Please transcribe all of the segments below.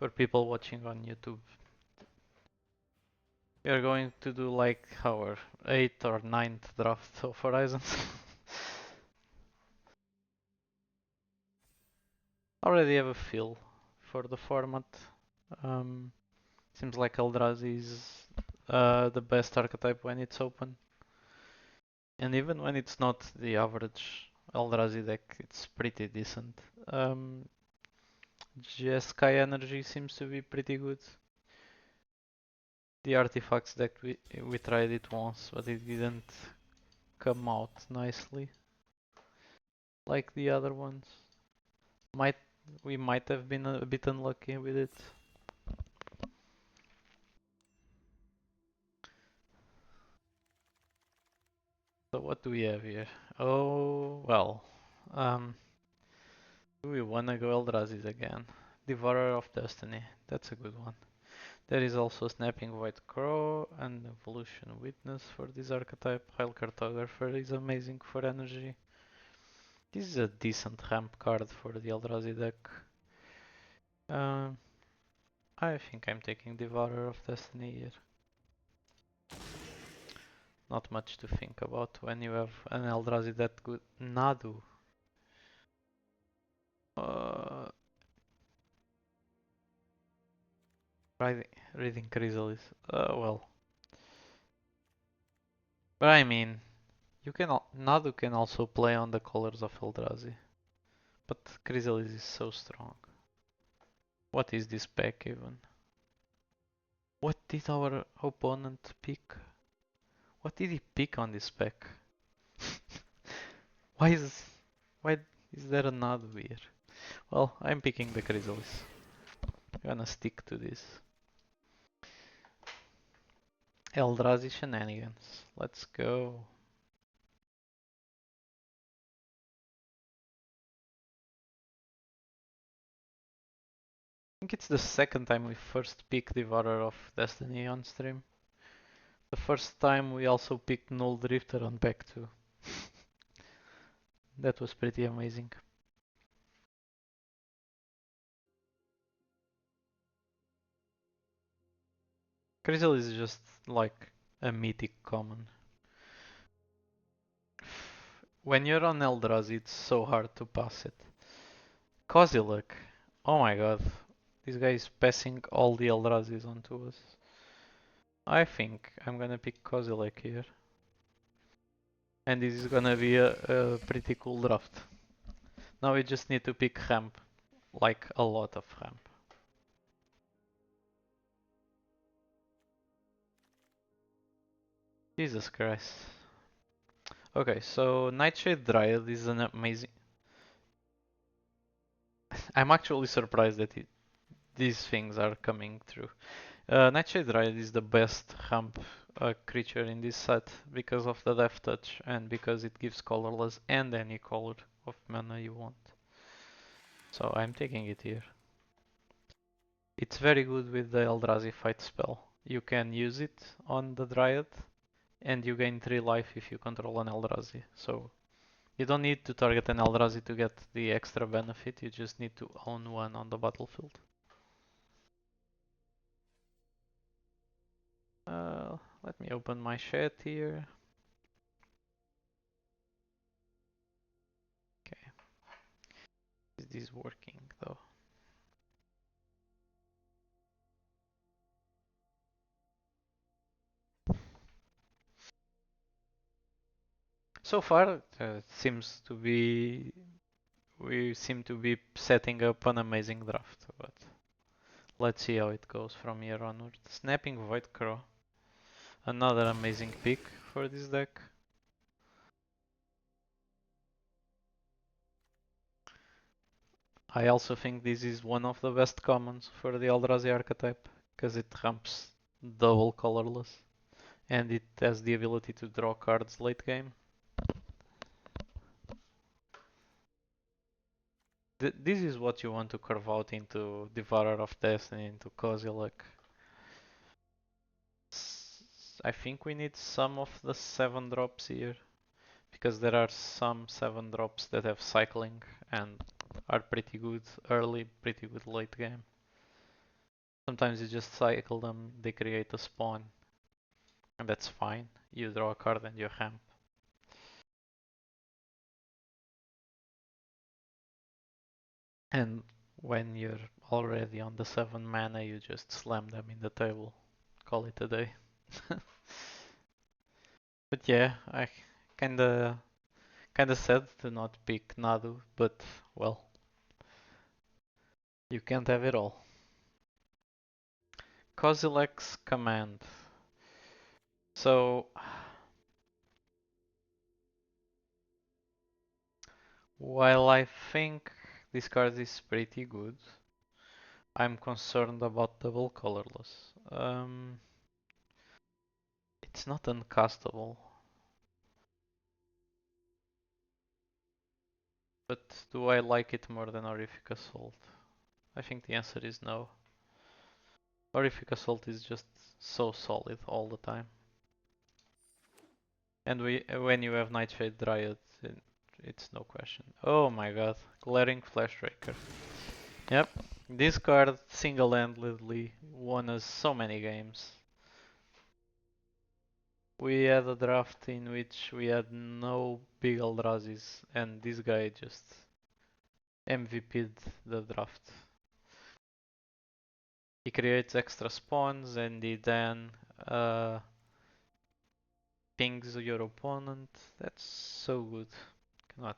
for people watching on YouTube. We are going to do like our 8th or 9th draft of Horizons. Already have a feel for the format. Um, Seems like Eldrazi is the best archetype when it's open. And even when it's not the average Eldrazi deck, it's pretty decent. Sky Energy seems to be pretty good. The artifacts deck we tried it once, but it didn't come out nicely like the other ones. Might we might have been a bit unlucky with it. So what do we have here? Oh well. Um, do we wanna go Eldrazi again? Devourer of Destiny. That's a good one. There is also Snapping White Crow and Evolution Witness for this archetype. Hail Cartographer is amazing for energy. This is a decent ramp card for the Eldrazi deck. Um, I think I'm taking Devourer of Destiny here. Not much to think about when you have an Eldrazi that good. Nadu. Uh, reading Chrysalis. Well. But I mean, Nadu can also play on the colors of Eldrazi. But Chrysalis is so strong. What is this pack even? What did our opponent pick? What did he pick on this pack? why is why is there a Nadu here? Well, I'm picking the Chrysalis. I'm gonna stick to this. Eldrazi shenanigans. Let's go. I think it's the second time we first picked Devourer of Destiny on stream. The first time we also picked Null Drifter on pack 2. That was pretty amazing. Chrysalis is just like a mythic common. When you're on Eldrazi, it's so hard to pass it. Kozilek. Oh my god. This guy is passing all the Eldrazi's onto us. I think I'm gonna pick Kozilek here. And this is gonna be a pretty cool draft. Now we just need to pick ramp. Like a lot of ramp. Jesus Christ. Okay, so Nightshade Dryad is an amazing... I'm actually surprised that these things are coming through. Nightshade Dryad is the best ramp creature in this set because of the Death Touch and because it gives colorless and any color of mana you want. So I'm taking it here. It's very good with the Eldrazi fight spell. You can use it on the Dryad and you gain 3 life if you control an Eldrazi. So you don't need to target an Eldrazi to get the extra benefit, you just need to own one on the battlefield. Let me open my chat here. Okay. Is this working though? So far, it seems to be we seem to be setting up an amazing draft, but let's see how it goes from here onward. Snapping Void Crow, another amazing pick for this deck. I also think this is one of the best commons for the Eldrazi archetype, because it ramps double colorless, and it has the ability to draw cards late game. This is what you want to carve out into Devourer of Destiny, into Kozilek. I think we need some of the 7 drops here, because there are some 7 drops that have cycling and are pretty good early, pretty good late game. Sometimes you just cycle them, they create a spawn, and that's fine. You draw a card and you ramp. And when you're already on the 7 mana, you just slam them in the table. Call it a day. But yeah, I kinda sad to not pick Nadu, but well, you can't have it all. Kozilek's command. So while I think this card is pretty good, I'm concerned about double colorless. It's not uncastable, but do I like it more than Horrific Assault? I think the answer is no. Horrific Assault is just so solid all the time. And when you have Nightshade Dryad, it's no question. Oh my god, Glaring Flashbreaker. Yep, this card single-handedly won us so many games. We had a draft in which we had no big Eldrazi's, and this guy just MVP'd the draft. He creates extra spawns and he then pings your opponent. That's so good. Cannot.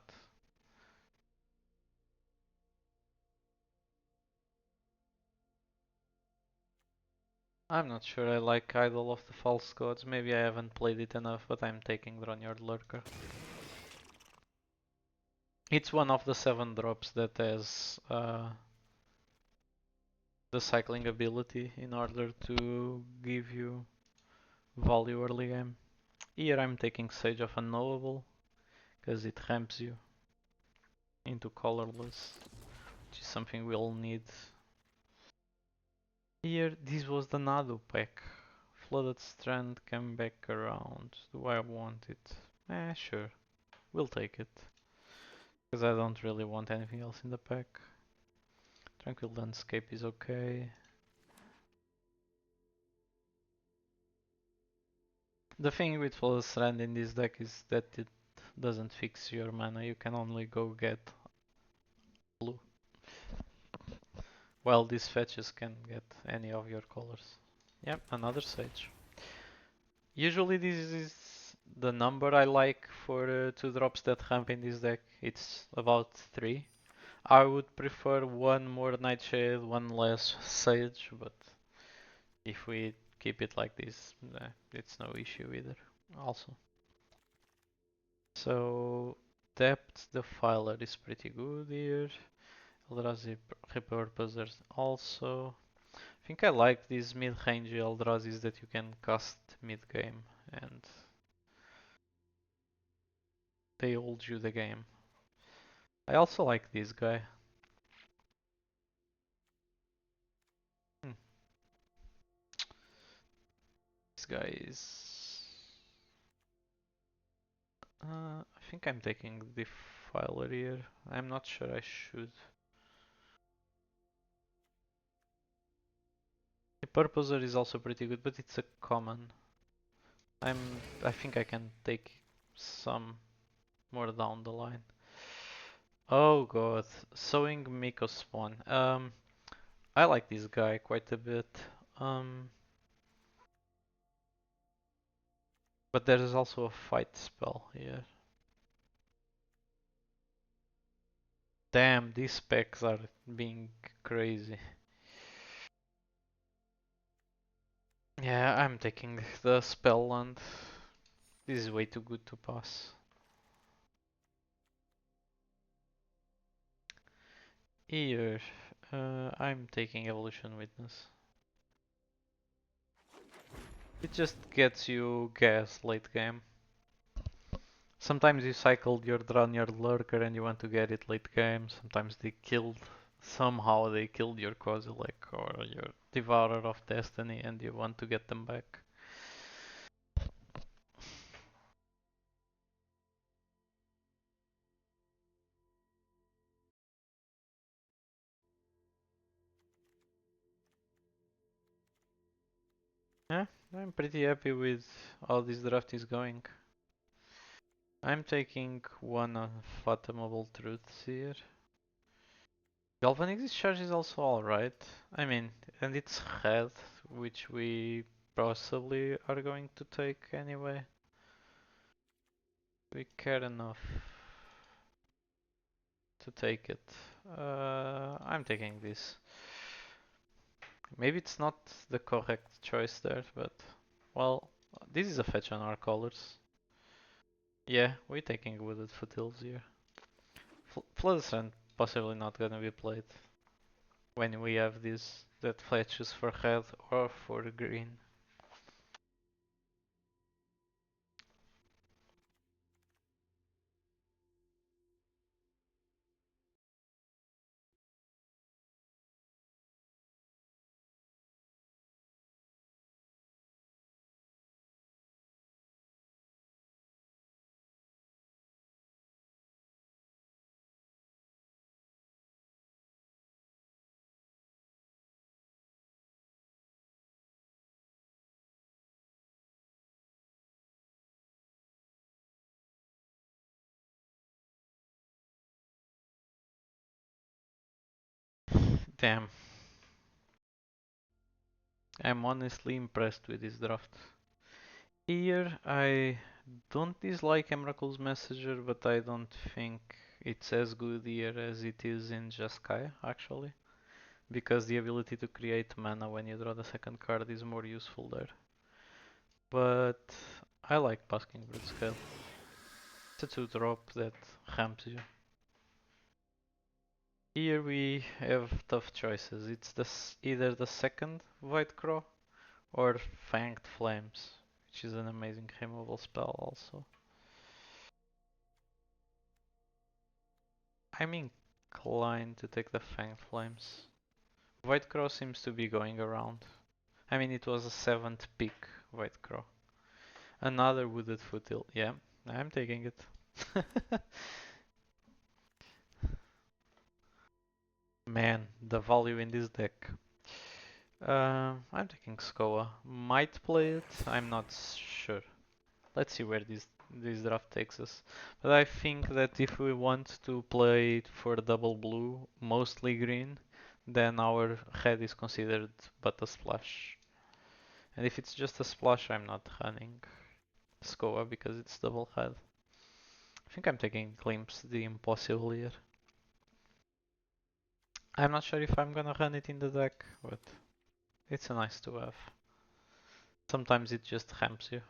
I'm not sure I like Idol of the False Gods. Maybe I haven't played it enough, but I'm taking Dronyard Lurker. It's one of the 7 drops that has the cycling ability in order to give you value early game. Here I'm taking Sage of Unknowable because it ramps you into colorless, which is something we'll need. Here, this was the Nadu pack. Flooded Strand came back around. Do I want it? Sure. We'll take it. Because I don't really want anything else in the pack. Tranquil Landscape is okay. The thing with Flooded Strand in this deck is that it doesn't fix your mana. You can only go get blue. While these fetches can get any of your colors. Yep, another Sage. Usually this is the number I like for 2 drops that ramp in this deck. It's about 3. I would prefer one more Nightshade, one less Sage, but if we keep it like this, it's no issue either. Also. So, Depth Defiler is pretty good here. Eldrazi Repurposers also. I think I like these mid-range Eldrazi's that you can cast mid-game and they hold you the game. I also like this guy. Hmm. This guy is... I think I'm taking Defiler here. I'm not sure I should. The Purposer is also pretty good, but it's a common. I think I can take some more down the line. Oh god, Sowing Miko Spawn. I like this guy quite a bit. Um, but there is also a fight spell here. Damn, these specs are being crazy. Yeah, I'm taking the spell land. This is way too good to pass. Here, I'm taking Evolution Witness. It just gets you gas late game. Sometimes you cycled your Dranyard Lurker and you want to get it late game. Sometimes somehow they killed your Kozilek or your Devourer of Destiny and you want to get them back. Yeah, I'm pretty happy with how this draft is going. I'm taking one unfathomable truth here. Galvanic Discharge is also alright. I mean, and it's red, which we possibly are going to take anyway. We care enough to take it. I'm taking this. Maybe it's not the correct choice there, but well, this is a fetch on our colors. Yeah, we're taking Wooded Foothills here. Floodstrand possibly not gonna be played when we have this that fetches for red or for green. Damn, I'm honestly impressed with this draft. Here, I don't dislike Emrakul's Messenger, but I don't think it's as good here as it is in Jeskai, actually. Because the ability to create mana when you draw the second card is more useful there. But I like Basking Brood Scale. It's a 2-drop that ramps you. Here we have tough choices. It's either the second Void Crow or Fanged Flames, which is an amazing removal spell also. I'm inclined to take the Fanged Flames. Void Crow seems to be going around. I mean, it was a 7th pick, Void Crow. Another Wooded Foothill. Yeah, I'm taking it. Man, the value in this deck. I'm taking Skoa. Might play it, I'm not sure. Let's see where this draft takes us. But I think that if we want to play it for double blue, mostly green, then our red is considered but a splash. And if it's just a splash, I'm not running Skoa because it's double red. I think I'm taking Glimpse the Impossible here. I'm not sure if I'm gonna run it in the deck, but it's a nice to have. Sometimes it just ramps you.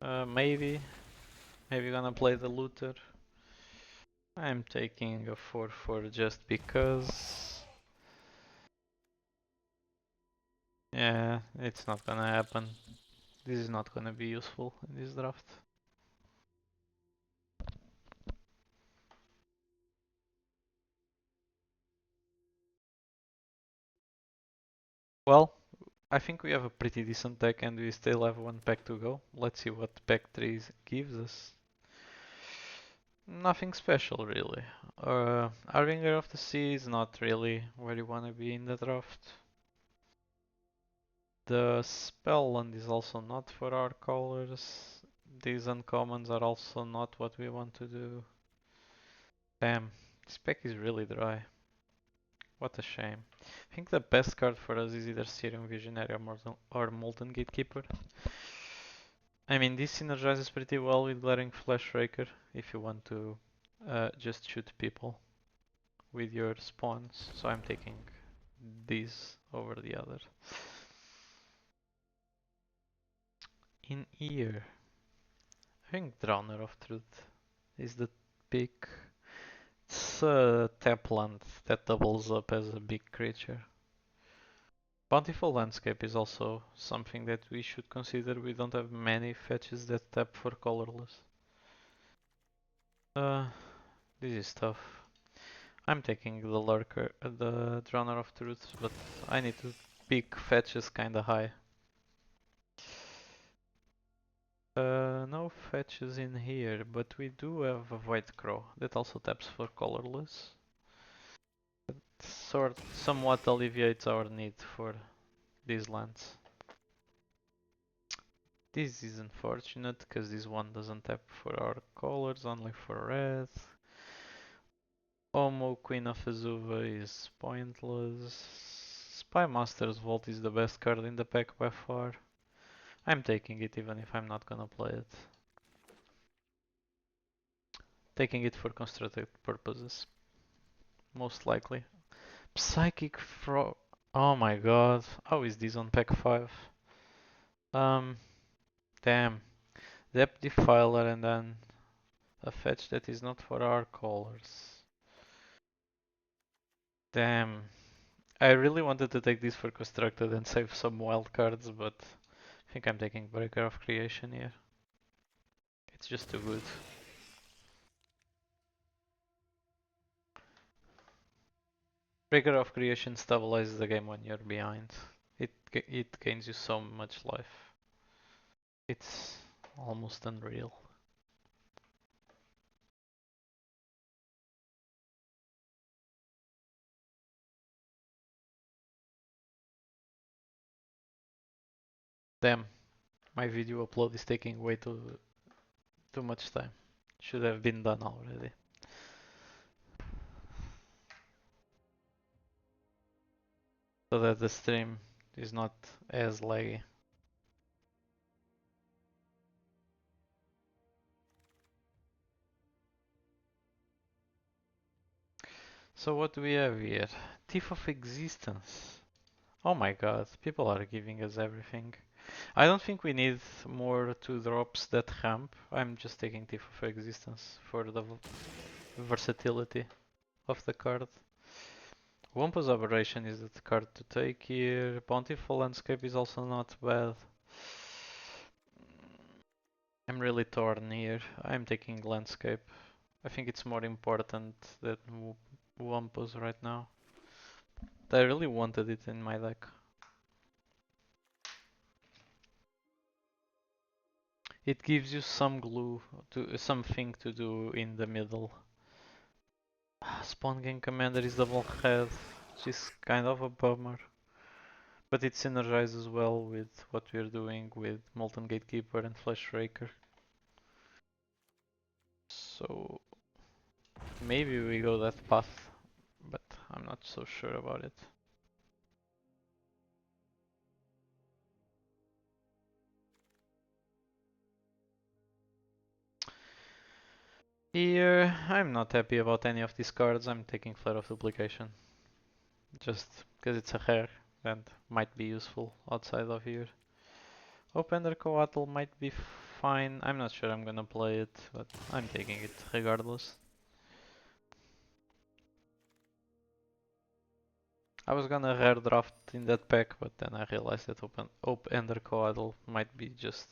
Maybe gonna play the Looter. I'm taking a 4/4 just because. Yeah, it's not gonna happen. This is not gonna be useful in this draft. Well, I think we have a pretty decent deck and we still have one pack to go. Let's see what pack 3 gives us. Nothing special really. Harbinger of the Sea is not really where you wanna be in the draft. The Spellland is also not for our colors. These uncommons are also not what we want to do. Damn, this pack is really dry. What a shame. I think the best card for us is either Serum Visionary or Molten Gatekeeper. I mean, this synergizes pretty well with Glaring Flashraker if you want to just shoot people with your spawns. So I'm taking these over the other. In here, I think Drowner of Truth is the pick. It's a tap land that doubles up as a big creature. Bountiful Landscape is also something that we should consider. We don't have many fetches that tap for colorless. Uh, this is tough. I'm taking the Lurker, the Drowner of Truth, but I need to pick fetches kinda high. No fetches in here, but we do have a White Crow that also taps for colorless. Somewhat alleviates our need for these lands. This is unfortunate because this one doesn't tap for our colors, only for red. Homo Queen of Azuva is pointless. Spy Master's Vault is the best card in the pack by far. I'm taking it even if I'm not gonna play it. Taking it for constructed purposes. Most likely. Psychic Fro... Oh my god. How is this on pack 5? Um, damn. Depth Defiler and then a fetch that is not for our colors. Damn. I really wanted to take this for constructed and save some wild cards, but I think I'm taking Breaker of Creation here. It's just too good. Breaker of Creation stabilizes the game when you're behind. It gains you so much life. It's almost unreal. Damn, my video upload is taking way too much time. Should have been done already. So that the stream is not as laggy. So what do we have here? Thief of Existence. Oh my god, people are giving us everything. I don't think we need more 2 drops that ramp. I'm just taking Thief of Existence for the versatility of the card. Wampa's Aberration is the card to take here. Bountiful Landscape is also not bad. I'm really torn here. I'm taking Landscape. I think it's more important than Wampa's right now. I really wanted it in my deck. It gives you some glue, something to do in the middle. Spawn Gang Commander is double head, which is kind of a bummer. But it synergizes well with what we're doing with Molten Gatekeeper and Flesh Raker. So maybe we go that path, but I'm not so sure about it. Here, I'm not happy about any of these cards. I'm taking Flare of Duplication. Just because it's a rare and might be useful outside of here. Opener Coatl might be fine. I'm not sure I'm gonna play it, but I'm taking it regardless. I was gonna rare draft in that pack, but then I realized that Opener Coatl might be just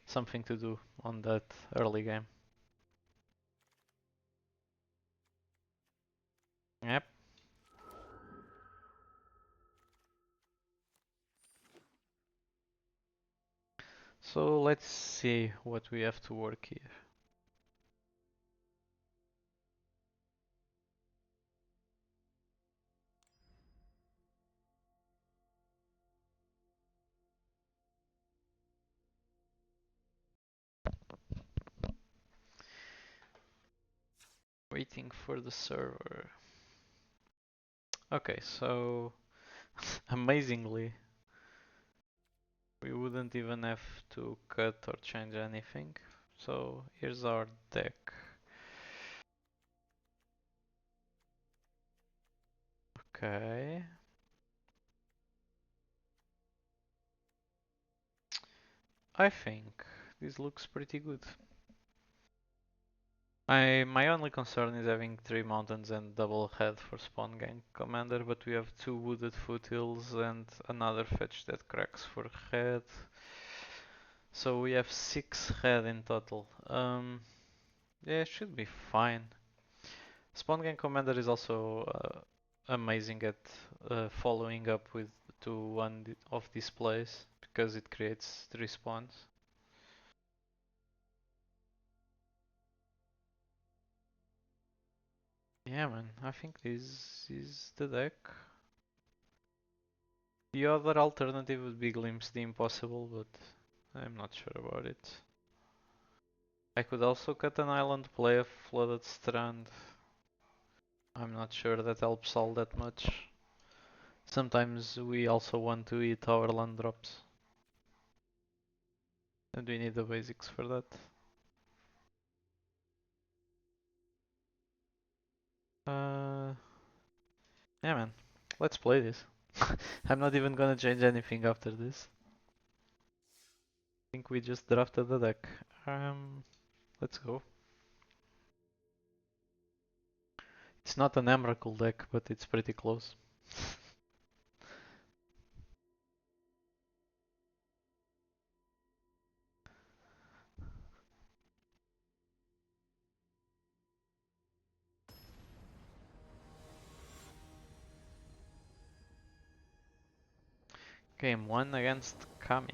something to do on that early game. Yep. So let's see what we have to work here. Waiting for the server. Okay, so amazingly, we wouldn't even have to cut or change anything. So here's our deck. Okay. I think this looks pretty good. My only concern is having 3 mountains and double head for Spawn Gang Commander, but we have 2 wooded foothills and another fetch that cracks for head. So we have 6 head in total. Yeah, it should be fine. Spawn Gang Commander is also amazing at following up with to one of these plays because it creates 3 spawns. Yeah, man, I think this is the deck. The other alternative would be Glimpse the Impossible, but I'm not sure about it. I could also cut an island, play a flooded strand. I'm not sure that helps all that much. Sometimes we also want to eat our land drops. And we need the basics for that. Yeah man, let's play this. I'm not even gonna change anything after this. I think we just drafted the deck. Let's go. It's not an Emrakul deck, but it's pretty close. Game 1 against Kami.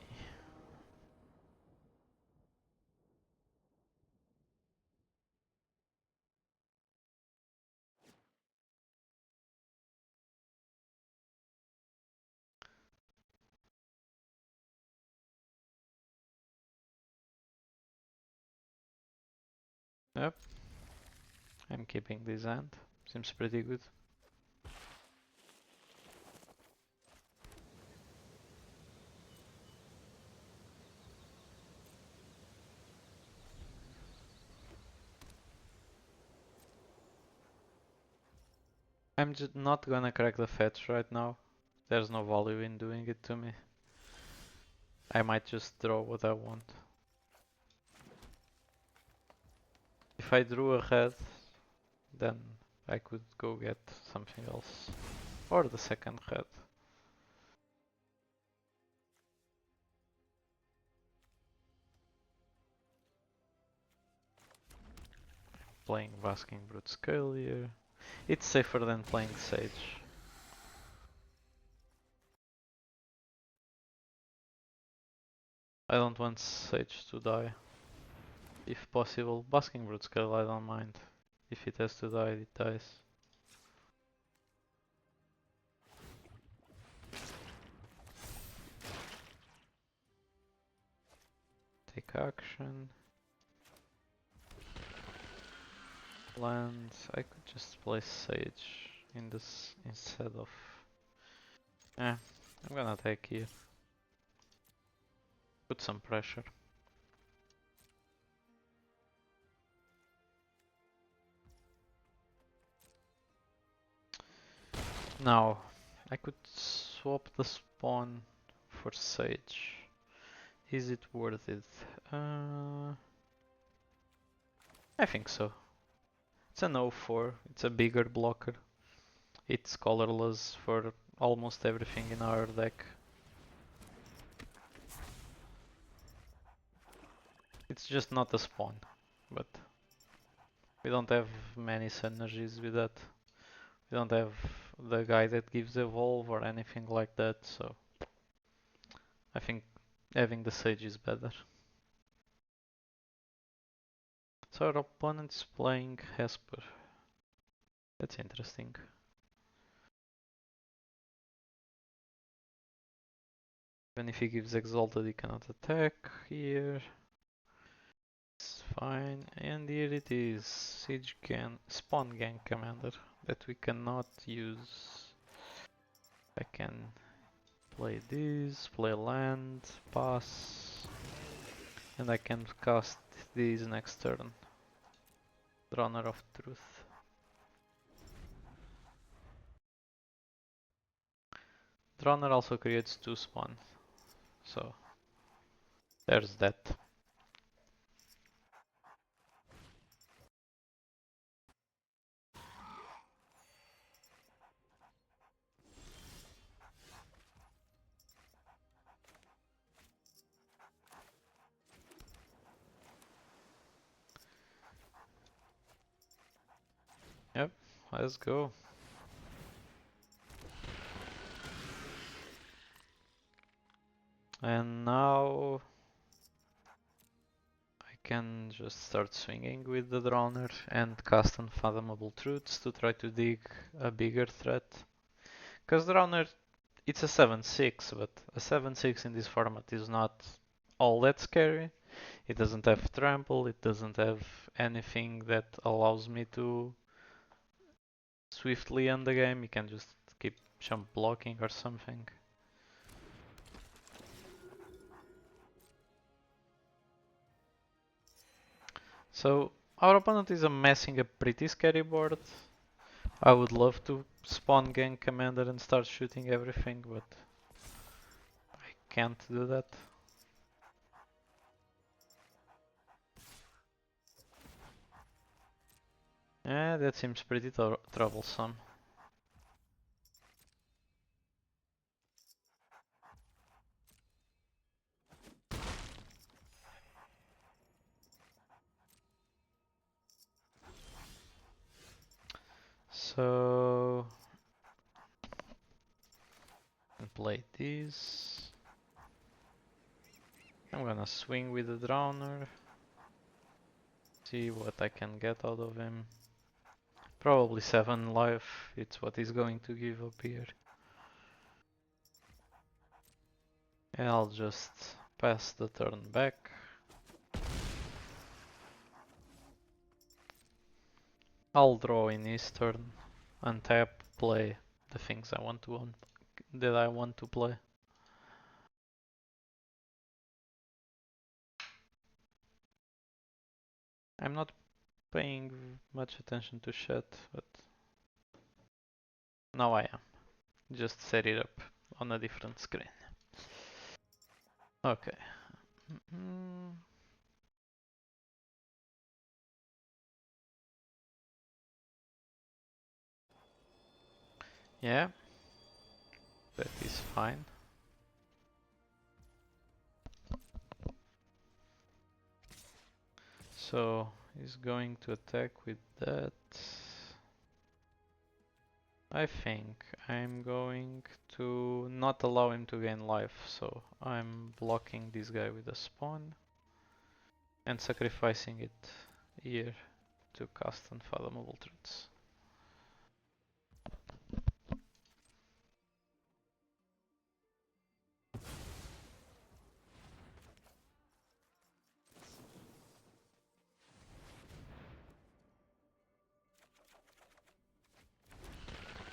Yep, I'm keeping this hand. Seems pretty good. I'm just not gonna crack the fetch right now. There's no value in doing it to me. I might just draw what I want. If I drew a red, then I could go get something else. Or the second red. Playing Basking Brute Scale here. It's safer than playing Sage. I don't want Sage to die. If possible, Basking Brute Scale I don't mind. If it has to die, it dies. Take action. Land. I could just play Sage in this instead of... I'm gonna take here. Put some pressure. Now, I could swap the spawn for Sage. Is it worth it? I think so. It's an 0-4, it's a bigger blocker. It's colorless for almost everything in our deck. It's just not a spawn, but we don't have many synergies with that. We don't have the guy that gives evolve or anything like that, so I think having the Sage is better. So our opponent's playing Hesper. That's interesting. Even if he gives Exalted, he cannot attack here. It's fine. And here it is, Siege Gang, Spawn Gang Commander, that we cannot use. I can play this, play land, pass, and I can cast these next turn. Drowner of Truth. Drowner also creates 2 spawn, so there's that. Yep, let's go. And now I can just start swinging with the Drowner and cast Unfathomable Truths to try to dig a bigger threat. Because Drowner, it's a 7-6, but a 7-6 in this format is not all that scary. It doesn't have trample, it doesn't have anything that allows me to swiftly end the game. You can just keep jump blocking or something. So our opponent is amassing a pretty scary board. I would love to spawn gang commander and start shooting everything, but I can't do that. Yeah, that seems pretty troublesome. So play this. I'm gonna swing with the Drowner. See what I can get out of him. Probably 7 life, it's what he's going to give up here. And I'll just pass the turn back. I'll draw in his turn, untap, play the things I want to play. I'm not paying much attention to chat, but now I am. Just set it up on a different screen. Okay. Yeah, that is fine. So he's going to attack with that. I think I'm going to not allow him to gain life, so I'm blocking this guy with a spawn and sacrificing it here to cast Unfathomable Truths.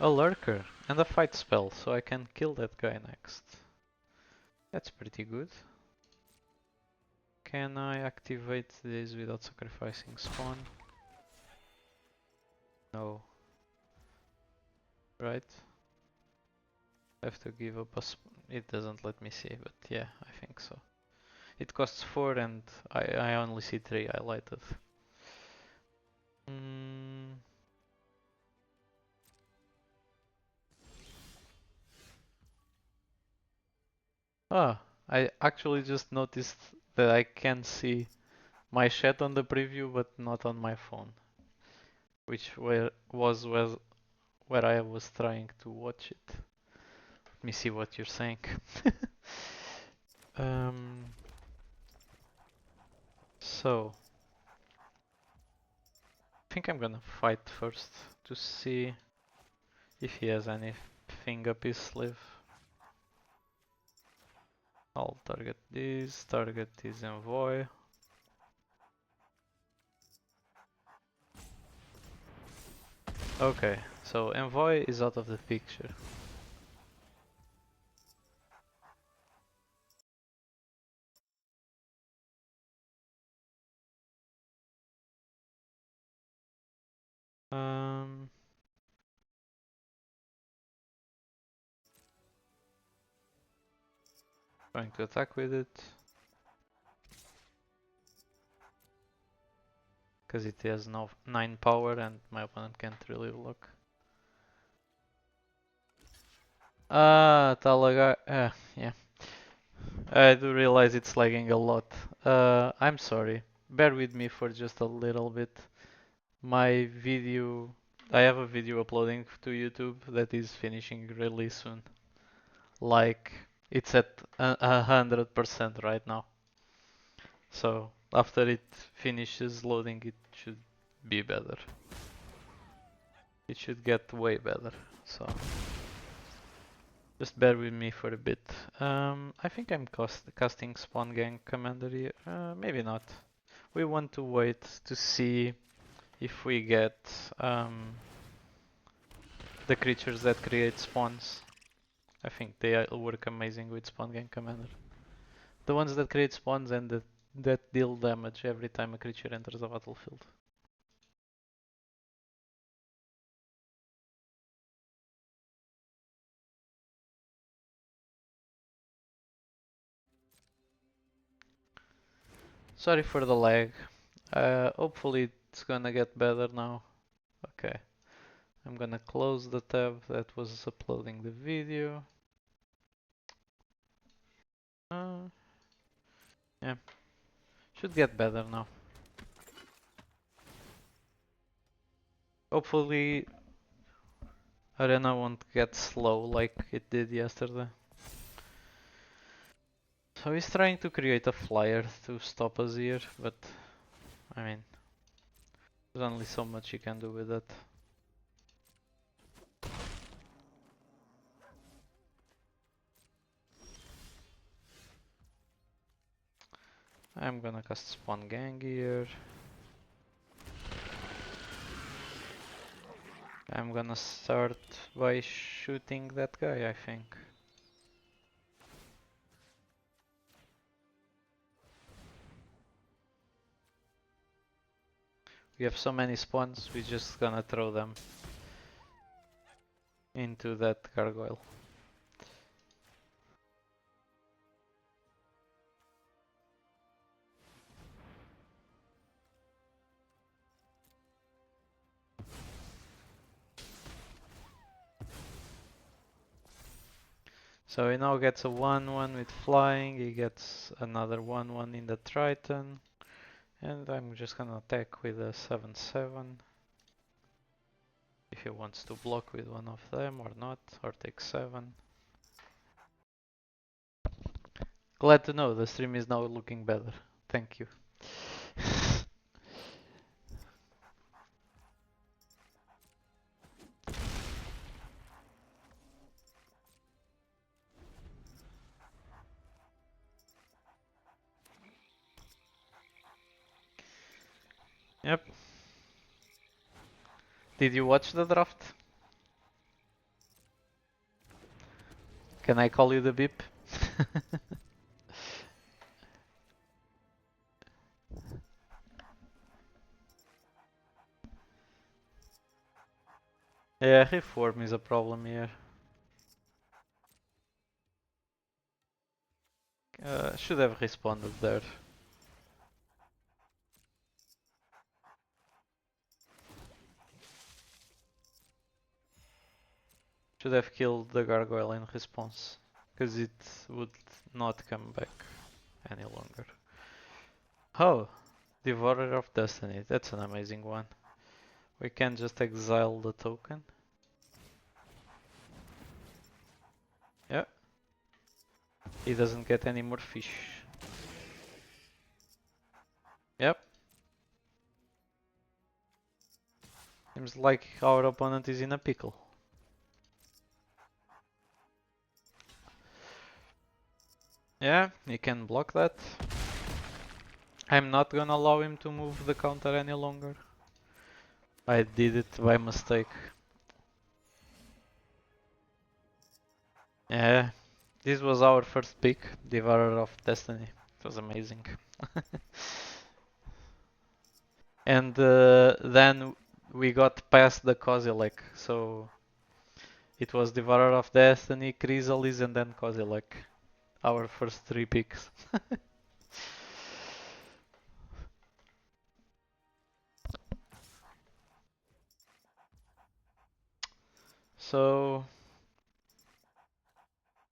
A lurker and a fight spell, so I can kill that guy next. That's pretty good. Can I activate this without sacrificing spawn? No. Right? I have to give up a it doesn't let me see, but yeah, I think so. It costs 4 and I only see 3 highlighted. Ah, I actually just noticed that I can see my chat on the preview but not on my phone. Which was where I was trying to watch it. Let me see what you're saying. So I think I'm gonna fight first to see if he has anything up his sleeve. I'll target this envoy. Okay, so envoy is out of the picture. Going to attack with it. Because it has no 9 power and my opponent can't really block. Ah, Talaga. Yeah. I do realize it's lagging a lot. I'm sorry. Bear with me for just a little bit. My video. I have a video uploading to YouTube that is finishing really soon. Like, it's at 100% right now. So, after it finishes loading, it should be better. It should get way better. So. Just bear with me for a bit. I think I'm casting Spawn Gang Commander here. Maybe not. We want to wait to see if we get the creatures that create spawns. I think they work amazing with Spawn Gang Commander. The ones that create spawns and that deal damage every time a creature enters the battlefield. Sorry for the lag. Hopefully it's gonna get better now. Okay. I'm gonna close the tab that was uploading the video. Yeah, should get better now. Hopefully Arena won't get slow like it did yesterday. So he's trying to create a flyer to stop us here, but I mean, there's only so much you can do with that. I'm gonna cast Spawn Gang here. I'm gonna start by shooting that guy, I think. We have so many spawns, we're just gonna throw them into that gargoyle. So he now gets a 1-1 with flying, he gets another 1-1 in the Triton, and I'm just gonna attack with a 7-7. If he wants to block with one of them or not, or take 7. Glad to know the stream is now looking better. Thank you. Yep. Did you watch the draft? Can I call you the beep? Yeah, reform is a problem here. Should have responded there. Should have killed the gargoyle in response, because it would not come back any longer. Oh, Devourer of Destiny, that's an amazing one. We can just exile the token. Yeah. He doesn't get any more fish. Yep. Seems like our opponent is in a pickle. Yeah, he can block that. I'm not gonna allow him to move the counter any longer. I did it by mistake. Yeah, this was our first pick, Devourer of Destiny. It was amazing. And then we got past the Kozilek, so it was Devourer of Destiny, Chrysalis, and then Kozilek. Our first 3 picks. So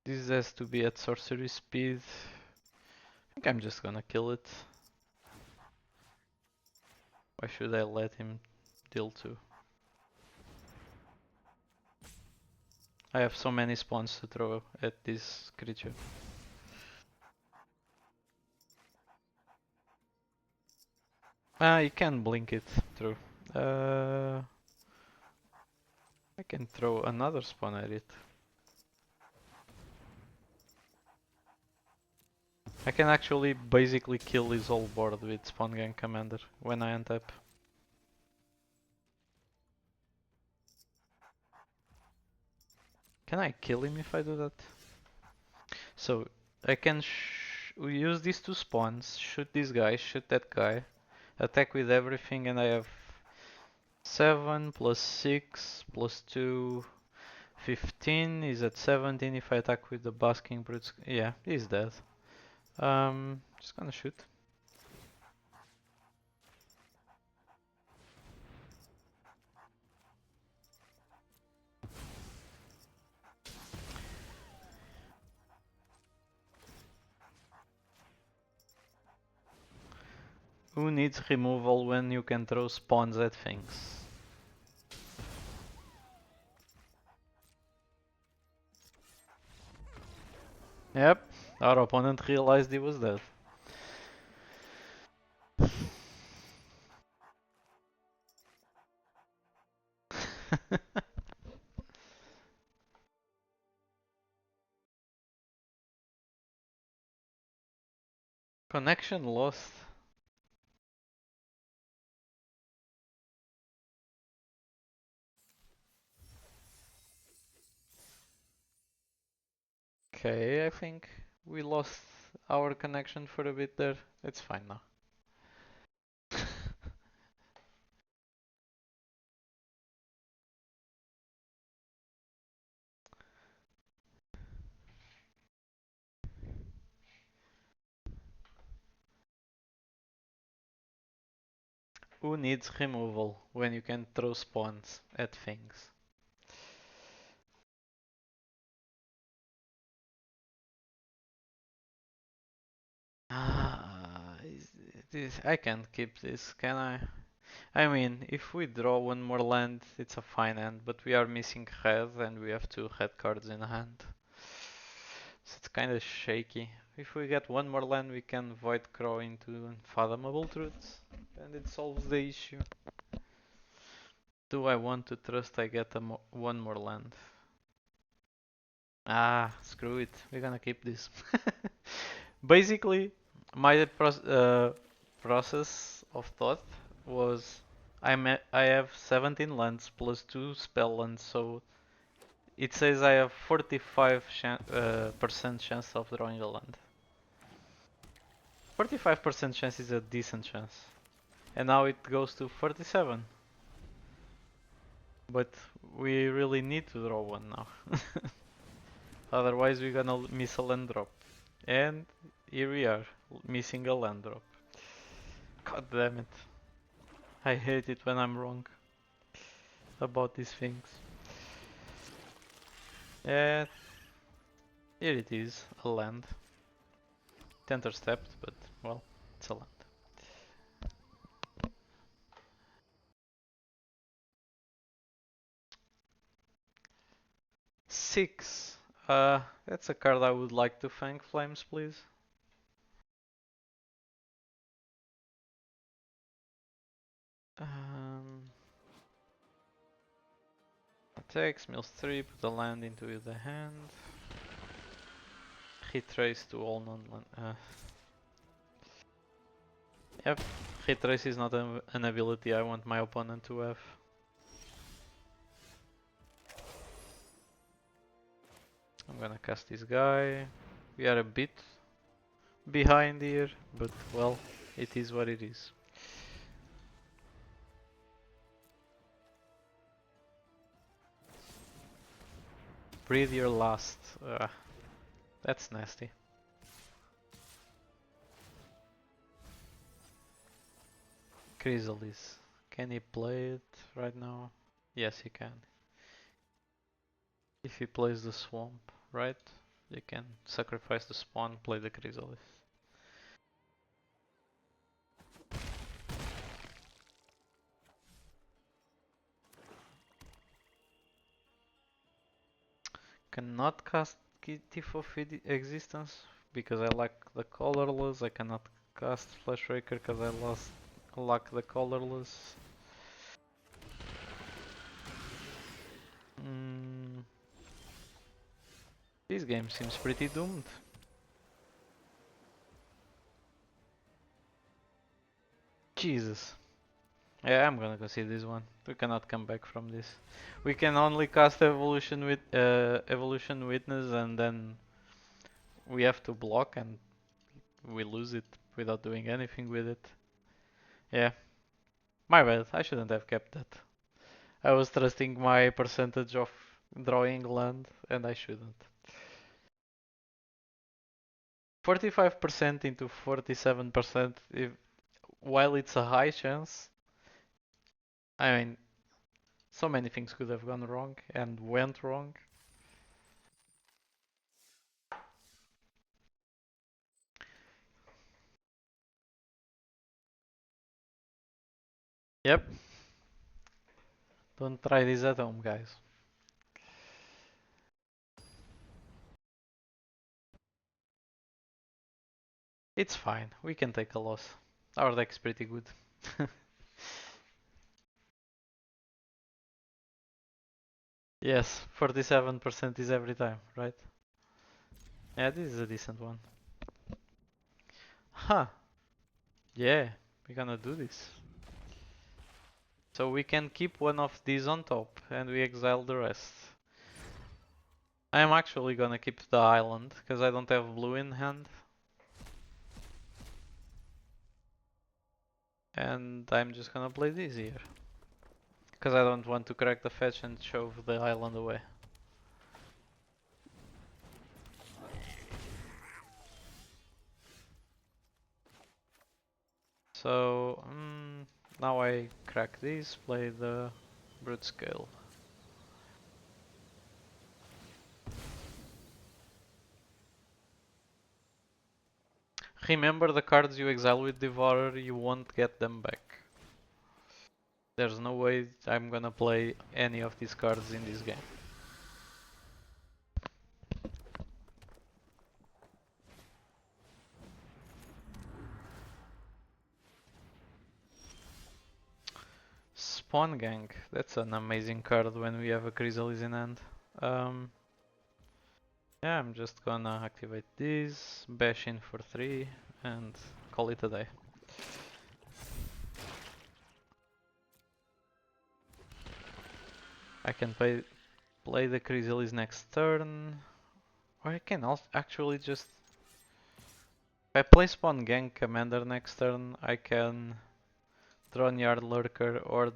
this has to be at sorcery speed. I think I'm just gonna kill it. Why should I let him deal 2? I have so many spawns to throw at this creature. Ah, you can blink it through. I can throw another spawn at it. I can actually basically kill his whole board with Spawn Gang Commander when I untap. Can I kill him if I do that? So I can use these two spawns, shoot this guy, shoot that guy, attack with everything, and I have 7 plus 6 plus 2, 15. He's at 17 if I attack with the Basking Brutes. Yeah, he's dead. Just gonna shoot. Who needs removal when you can throw spawns at things? Yep, our opponent realized he was dead. Connection lost. Okay, I think we lost our connection for a bit there. It's fine now. Who needs removal when you can throw spawns at things? I can't keep this, can I? I mean, if we draw one more land, it's a fine hand, but we are missing red and we have 2 red cards in hand. So it's kinda shaky. If we get one more land, we can Void Crow into Unfathomable Truths, and it solves the issue. Do I want to trust I get one more land? Ah, screw it. We're gonna keep this. Basically, my process of thought was I have 17 lands plus 2 spell lands, so it says I have 45% chance of drawing a land. 45% chance is a decent chance. And now it goes to 47. But we really need to draw one now. Otherwise we're gonna miss a land drop. And here we are, missing a land drop. God damn it. I hate it when I'm wrong about these things. Yeah, here it is, a land. Tenter stepped, but well, it's a land. 6. That's a card I would like to thank Flames, please. Um, Attacks, mills 3, put the land into the hand. Retrace to all non-land. Yep, retrace is not an ability I want my opponent to have. I'm gonna cast this guy. We are a bit behind here, but well, it is what it is. Breathe your last. That's nasty. Chrysalis. Can he play it right now? Yes, he can. If he plays the swamp, right? You can sacrifice the spawn, play the Chrysalis. Cannot cast Thief of Existence because I lack the colorless. I cannot cast Flashbreaker because I lack the colorless. This game seems pretty doomed. Jesus. Yeah, I'm gonna concede this one. We cannot come back from this. We can only cast evolution witness, and then we have to block, and we lose it without doing anything with it. Yeah, my bad. I shouldn't have kept that. I was trusting my percentage of drawing land, and I shouldn't. 45% into 47%, while it's a high chance, I mean, so many things could have gone wrong and went wrong. Yep. Don't try this at home, guys. It's fine. We can take a loss. Our deck's pretty good. Yes, 47% is every time, right? Yeah, this is a decent one. Huh. Yeah, we're gonna do this. So we can keep one of these on top and we exile the rest. I am actually gonna keep the island because I don't have blue in hand. And I'm just gonna play this here. Because I don't want to crack the fetch and shove the island away. So, now I crack this, play the brute scale. Remember, the cards you exile with Devourer, you won't get them back. There's no way I'm gonna play any of these cards in this game. Spawn Gang, that's an amazing card when we have a Chrysalis in hand. Yeah, I'm just gonna activate this, bash in for 3 and call it a day. I can play the Chrysalis next turn, or I can also actually just... If I play Spawn Gang Commander next turn, I can draw Yard Lurker or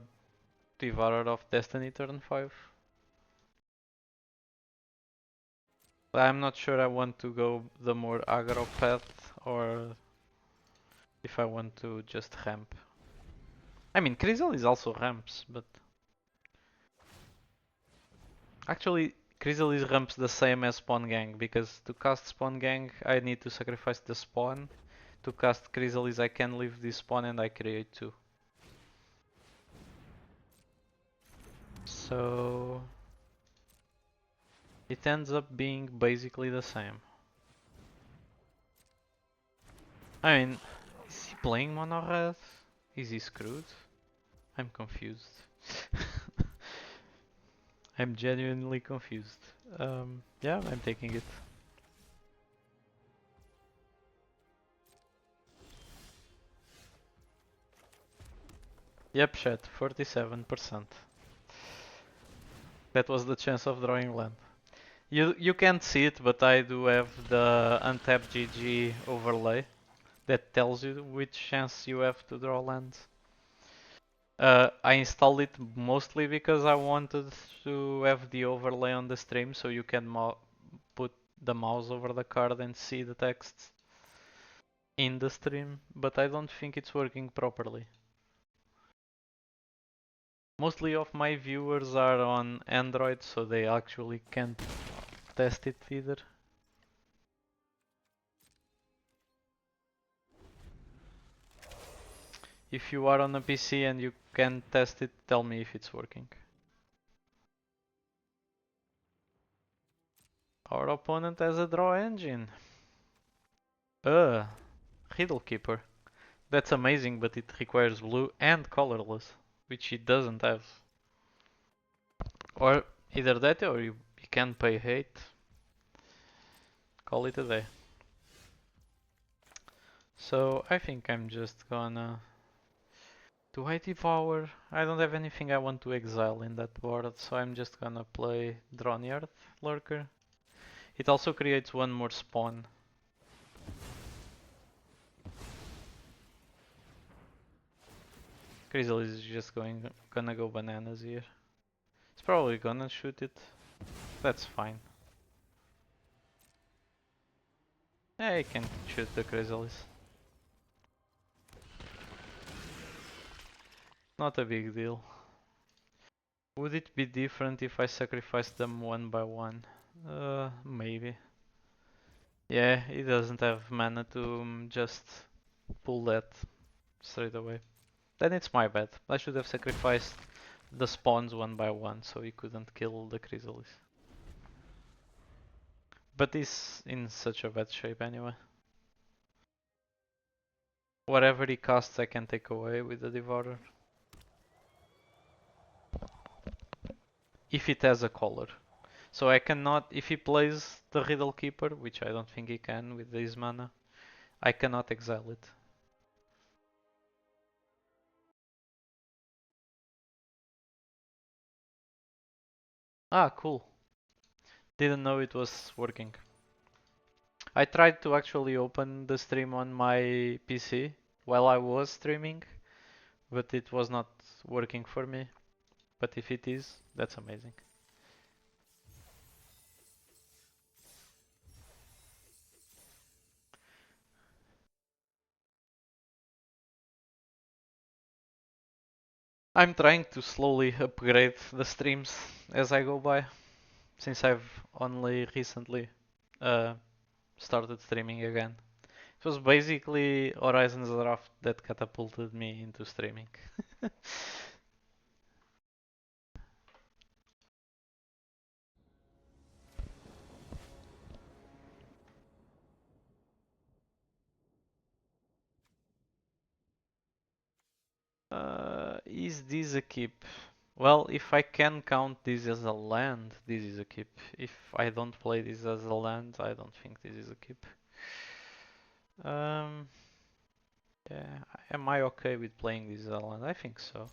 Devourer of Destiny turn 5. But I'm not sure I want to go the more aggro path or if I want to just ramp. I mean, Chrysalis also ramps, but... Actually, Chrysalis ramps the same as Spawn Gang, because to cast Spawn Gang I need to sacrifice the spawn. To cast Chrysalis I can leave this spawn and I create 2. So... it ends up being basically the same. I mean, is he playing mono red? Is he screwed? I'm confused. I'm genuinely confused. Yeah, I'm taking it. Yep, chat, 47%. That was the chance of drawing land. You can't see it, but I do have the untapped GG overlay that tells you which chance you have to draw lands. I installed it mostly because I wanted to have the overlay on the stream so you can put the mouse over the card and see the text in the stream, but I don't think it's working properly. Mostly of my viewers are on Android, so they actually can't test it either. If you are on a PC and you can test it, tell me if it's working. Our opponent has a draw engine. Riddle Keeper. That's amazing, but it requires blue and colorless, which he doesn't have. Or either that or you can pay hate. Call it a day. So I think I'm just gonna Do I devour? I don't have anything I want to exile in that board, so I'm just gonna play Dronyard Lurker. It also creates one more spawn. Grizzly is just gonna go bananas here. It's probably gonna shoot it. That's fine. Yeah, he can shoot the Grizzlies. Not a big deal. Would it be different if I sacrificed them one by one? Maybe. Yeah, he doesn't have mana to just pull that straight away. Then it's my bad. I should have sacrificed the spawns one by one so he couldn't kill the Chrysalis. But he's in such a bad shape anyway. Whatever he casts I can take away with the Devourer. If it has a color. So I cannot, if he plays the Riddle Keeper, which I don't think he can with his mana, I cannot exile it. Ah, cool. Didn't know it was working. I tried to actually open the stream on my PC while I was streaming, but it was not working for me. But if it is, that's amazing. I'm trying to slowly upgrade the streams as I go by, since I've only recently uh, started streaming again. It was basically Horizon's Draft that catapulted me into streaming. Is this a keep? Well, if I can count this as a land, this is a keep. If I don't play this as a land, I don't think this is a keep. Um, yeah, am I okay with playing this as a land? I think so.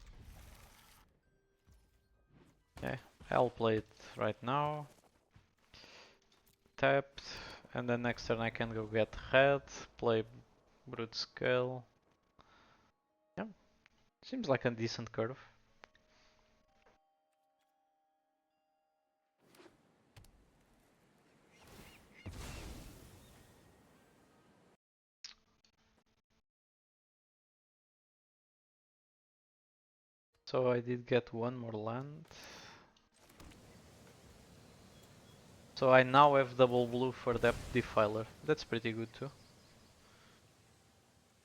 Yeah, I'll play it right now. Tapped, and then next turn I can go get red, play brute scale. Yeah, seems like a decent curve. So I did get one more land. So I now have double blue for that defiler. That's pretty good too.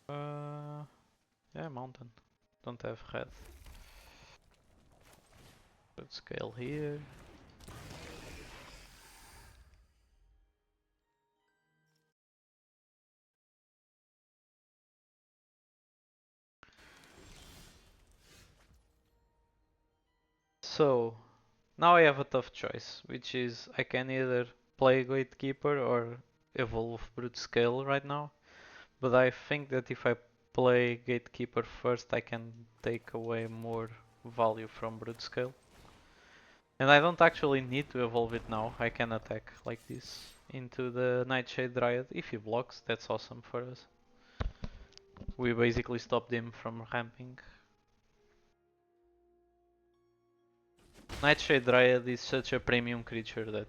Yeah, mountain. Don't have red. Let's scale here. So now I have a tough choice, which is I can either play Gatekeeper or evolve Brute Scale right now. But I think that if I play Gatekeeper first, I can take away more value from Brute Scale. And I don't actually need to evolve it now. I can attack like this into the Nightshade Dryad. If he blocks, that's awesome for us. We basically stopped him from ramping. Nightshade Dryad is such a premium creature that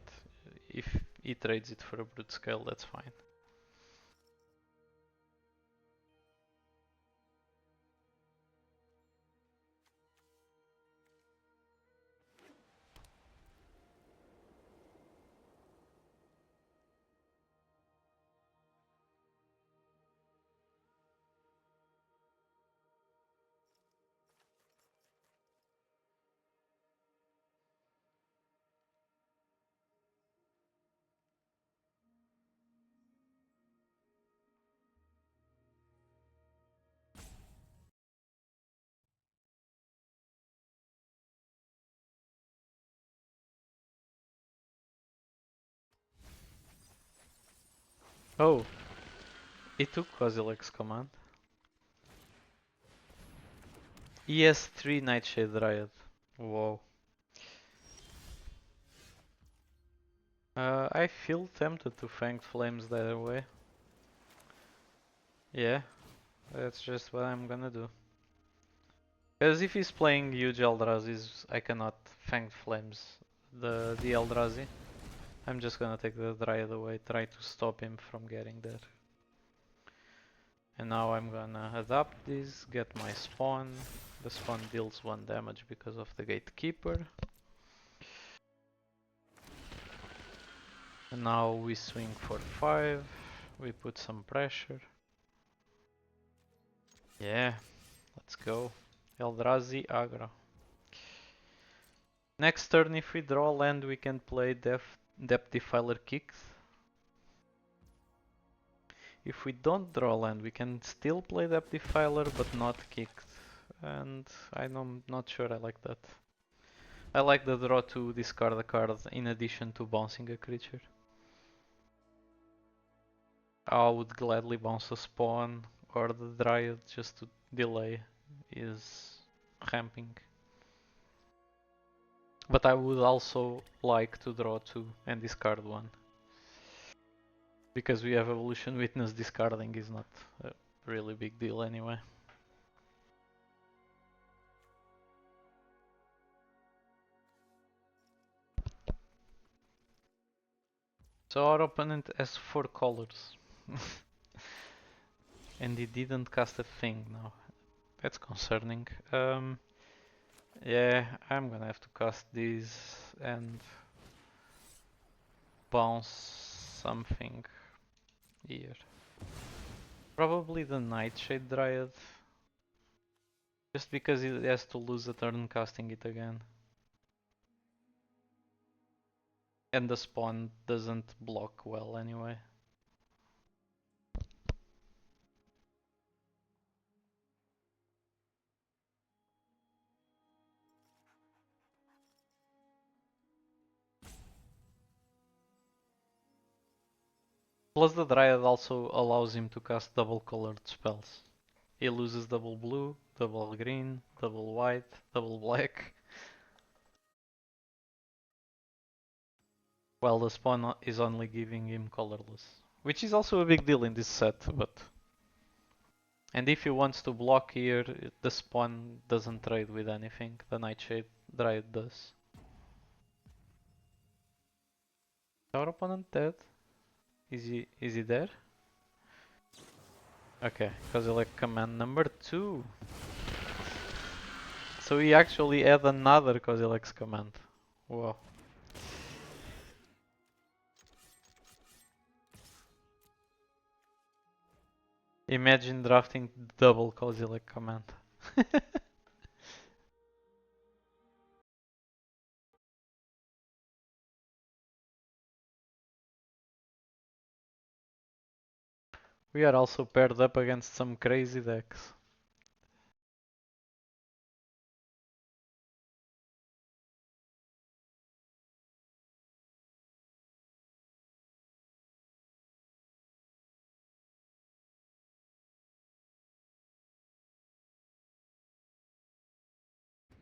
if he trades it for a Brute Scale, that's fine. Oh, it took Quasilex command. He has 3 Nightshade Dryad. Whoa. I feel tempted to Fanged Flames that way. Yeah, that's just what I'm gonna do. Because if he's playing huge Eldrazi's, I cannot Fanged Flames the Eldrazi. I'm just gonna take the Dryad away, try to stop him from getting there. And now I'm gonna adapt this, get my spawn. The spawn deals 1 damage because of the Gatekeeper. And now we swing for 5. We put some pressure. Yeah, let's go. Eldrazi aggro. Next turn, if we draw land, we can play Depth Defiler Kicks. If we don't draw land, we can still play Depth Defiler, but not Kicked. And I'm not sure I like that. I like the draw to discard a card in addition to bouncing a creature. I would gladly bounce a spawn or the Dryad just to delay his ramping. But I would also like to draw 2 and discard 1. Because we have Evolution Witness, discarding is not a really big deal anyway. So our opponent has 4 colors. And he didn't cast a thing now. That's concerning. Yeah, I'm gonna have to cast these and bounce something here. Probably the Nightshade Dryad. Just because he has to lose a turn casting it again. And the spawn doesn't block well anyway. Plus the Dryad also allows him to cast double colored spells. He loses double blue, double green, double white, double black. While the spawn is only giving him colorless. Which is also a big deal in this set, but... And if he wants to block here, the spawn doesn't trade with anything. The Nightshade Dryad does. Our opponent dead? Is he there? Okay, Kozilek command number 2. So he actually had another Kozilek's command. Whoa. Imagine drafting double Kozilek command. We are also paired up against some crazy decks.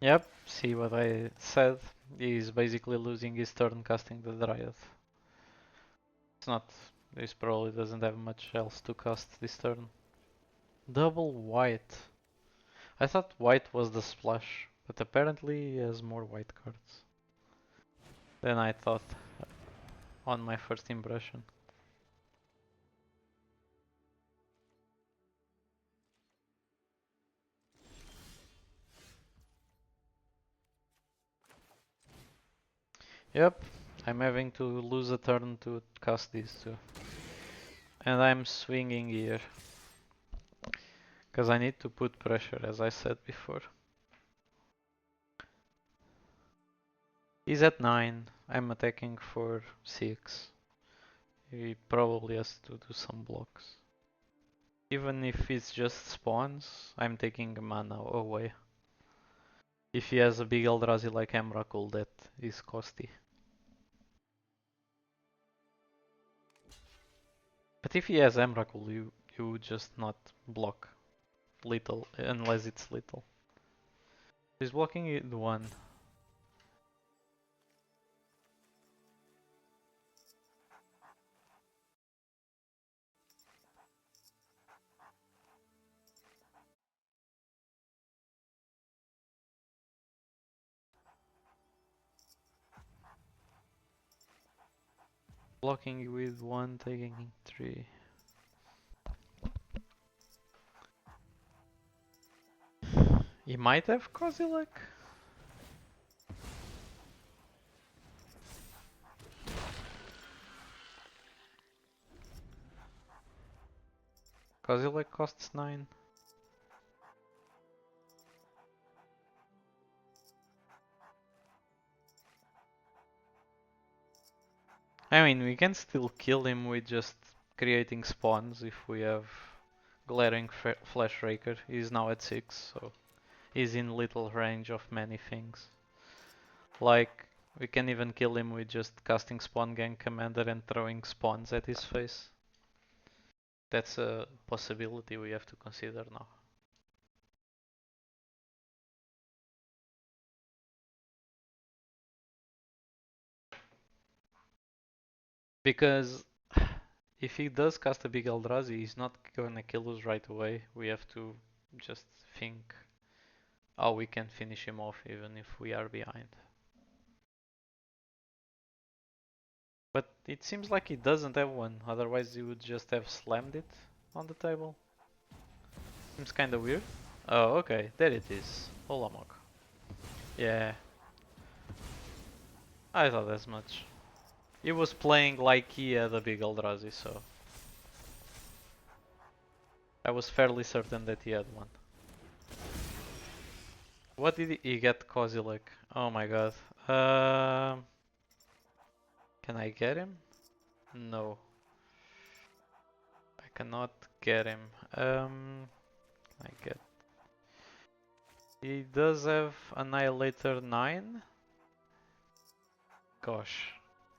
Yep, see what I said? He's basically losing his turn casting the Dryad. It's not... He probably doesn't have much else to cast this turn. Double white. I thought white was the splash, but apparently he has more white cards than I thought on my first impression. Yep, I'm having to lose a turn to cast these two. And I'm swinging here. Because I need to put pressure, as I said before. He's at 9, I'm attacking for 6. He probably has to do some blocks. Even if it's just spawns, I'm taking mana away. If he has a big Eldrazi like Emrakul, that is costly. But if he has Emrakul, you just not block little, unless it's little. He's blocking it one. Blocking with one, taking three. He might have Kozilek. Kozilek costs 9. I mean, we can still kill him with just creating spawns if we have glaring Flash Raker. He's now at 6, so he's in little range of many things. Like, we can even kill him with just casting Spawn Gang Commander and throwing spawns at his face. That's a possibility we have to consider now. Because if he does cast a big Eldrazi, he's not gonna kill us right away. We have to just think how we can finish him off even if we are behind. But it seems like he doesn't have one, otherwise he would just have slammed it on the table. Seems kinda weird. Oh, okay, there it is. Olamok. Yeah, I thought as much. He was playing like he had a big Eldrazi, so I was fairly certain that he had one. What did he get Kozilek? Oh my god. Can I get him? No. I cannot get him. I get. He does have Annihilator 9. Gosh.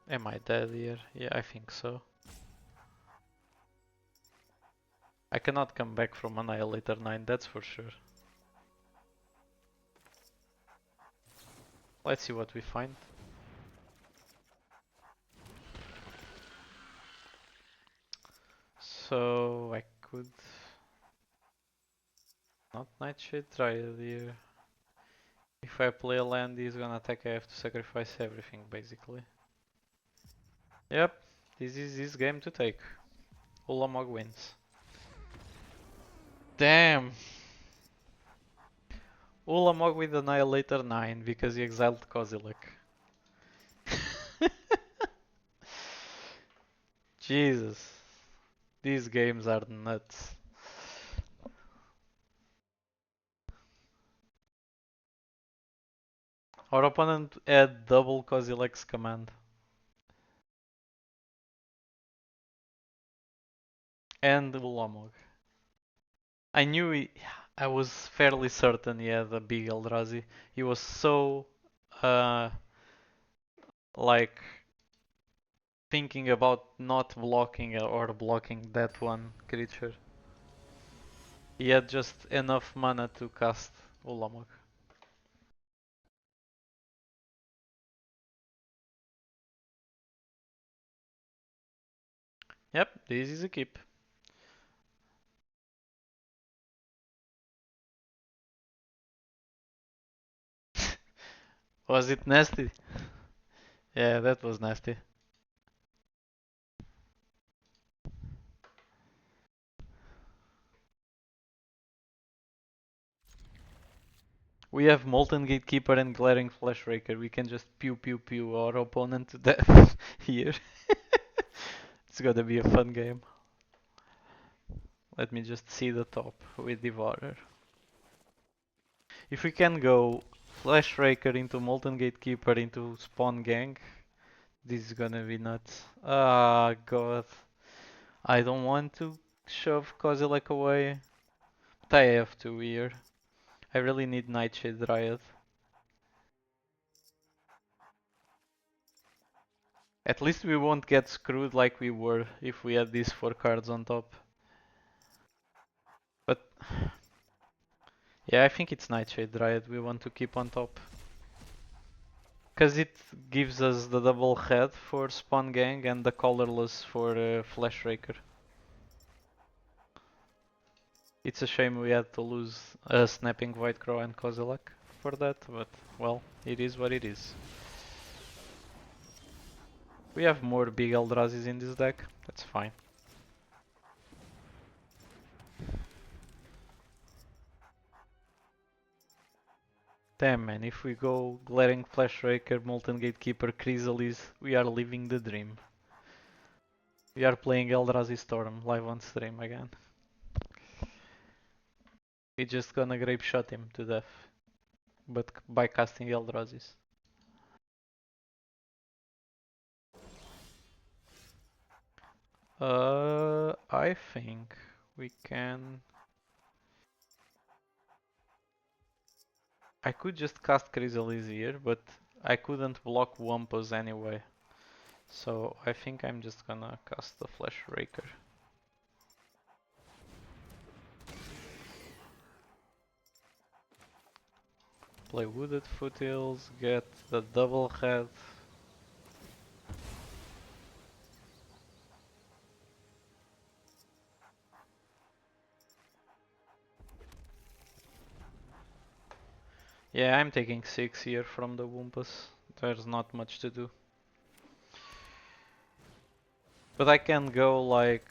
Am I dead here? Yeah, I think so. I cannot come back from Annihilator 9, that's for sure. Let's see what we find. So I could not Nightshade Dryad here. If I play a land he's gonna attack, I have to sacrifice everything basically. Yep, this is his game to take. Ulamog wins. Damn! Ulamog with Annihilator 9 because he exiled Kozilek. Jesus. These games are nuts. Our opponent had double Kozilek's command. And Ulamog. I was fairly certain he had a big Eldrazi. He was so, uh, like, thinking about not blocking or blocking that one creature. He had just enough mana to cast Ulamog. Yep, this is a keep. Was it nasty? Yeah, that was nasty. We have Molten Gatekeeper and Glaring Flash Raker. We can just pew pew pew our opponent to death here. It's gonna be a fun game. Let me just see the top with Devourer. If we can go Flash Raker into Molten Gatekeeper into Spawn Gang, this is gonna be nuts. Ah, god. I don't want to shove Kozilek away, but I have to here. I really need Nightshade Dryad. At least we won't get screwed like we were if we had these 4 cards on top. But Yeah, I think it's Nightshade Dryad we want to keep on top. Because it gives us the double head for Spawn Gang and the colorless for Flash Raker. It's a shame we had to lose Snapping White Crow and Kozilek for that, but well, it is what it is. We have more big Eldrazi's in this deck, that's fine. Damn man, if we go Glaring Flash Raker, Molten Gatekeeper, Chrysalis, we are living the dream. We are playing Eldrazi Storm live on stream again. We just gonna grape shot him to death, but by casting Eldrazi's. I think we can. I could just cast Chrysalis here, but I couldn't block Wampus anyway. So I think I'm just gonna cast the Flash Raker. Play Wooded Foothills, get the double head. Yeah, I'm taking 6 here from the Wumpus. There's not much to do. But I can go like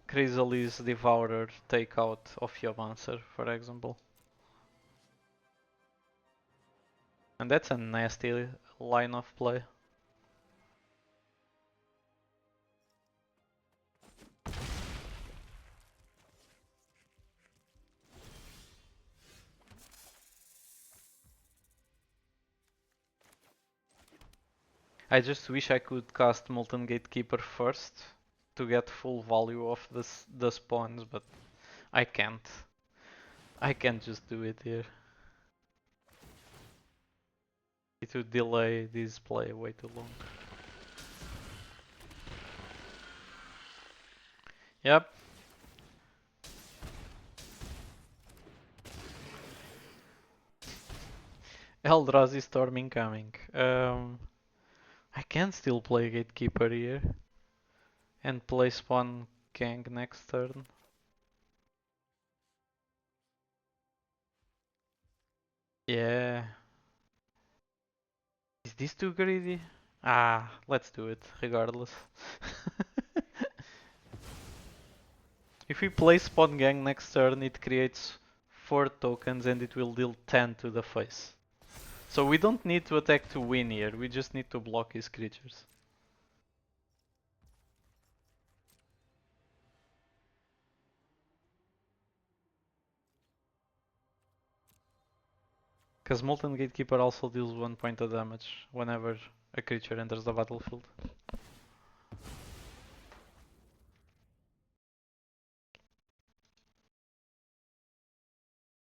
Chrysalis Devourer take out Ophiomancer, for example. And that's a nasty line of play. I just wish I could cast Molten Gatekeeper first to get full value of the spawns, but I can't. I can't just do it here. It would delay this play way too long. Yep. Eldrazi Storm incoming. I can still play Gatekeeper here and play Spawn Gang next turn. Yeah. Is this too greedy? Ah, let's do it regardless. If we play Spawn Gang next turn, it creates 4 tokens and it will deal 10 to the face. So we don't need to attack to win here, we just need to block his creatures. Because Molten Gatekeeper also deals 1 point of damage whenever a creature enters the battlefield.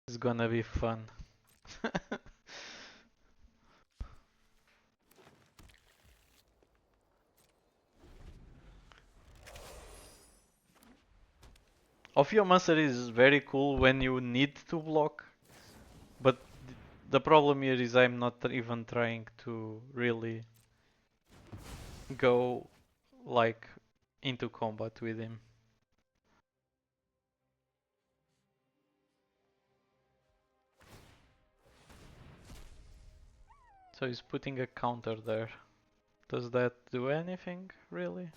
It's gonna be fun. Ophiomancer is very cool when you need to block, but the problem here is I'm not even trying to really go like into combat with him. So he's putting a counter there. Does that do anything, really?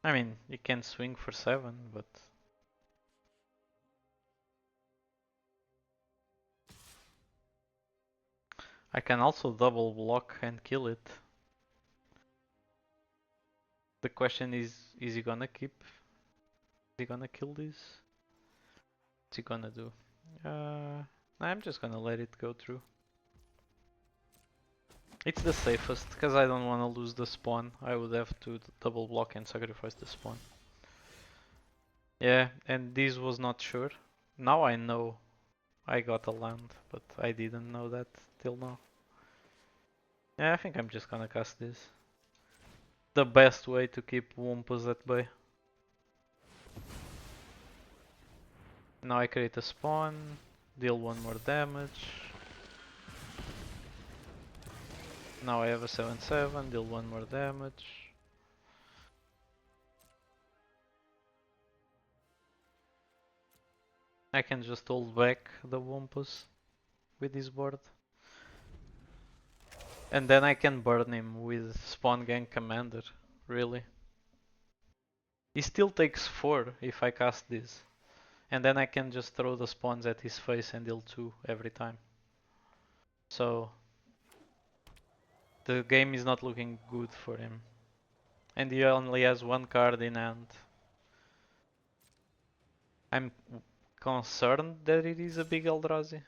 I mean, you can swing for 7, but... I can also double block and kill it. The question is he gonna keep? Is he gonna kill this? What's he gonna do? I'm just gonna let it go through. It's the safest, because I don't want to lose the spawn. I would have to double block and sacrifice the spawn. Yeah, and this was not sure. Now I know I got a land, but I didn't know that till now. Yeah, I think I'm just gonna cast this. The best way to keep Wumpus at bay. Now I create a spawn, deal 1 more damage. Now I have a 7/7, deal 1 more damage. I can just hold back the Wumpus with this board. And then I can burn him with Spawn Gang Commander, really. He still takes 4 if I cast this. And then I can just throw the spawns at his face and deal 2 every time. So the game is not looking good for him. And he only has 1 card in hand. I'm concerned that it is a big Eldrazi.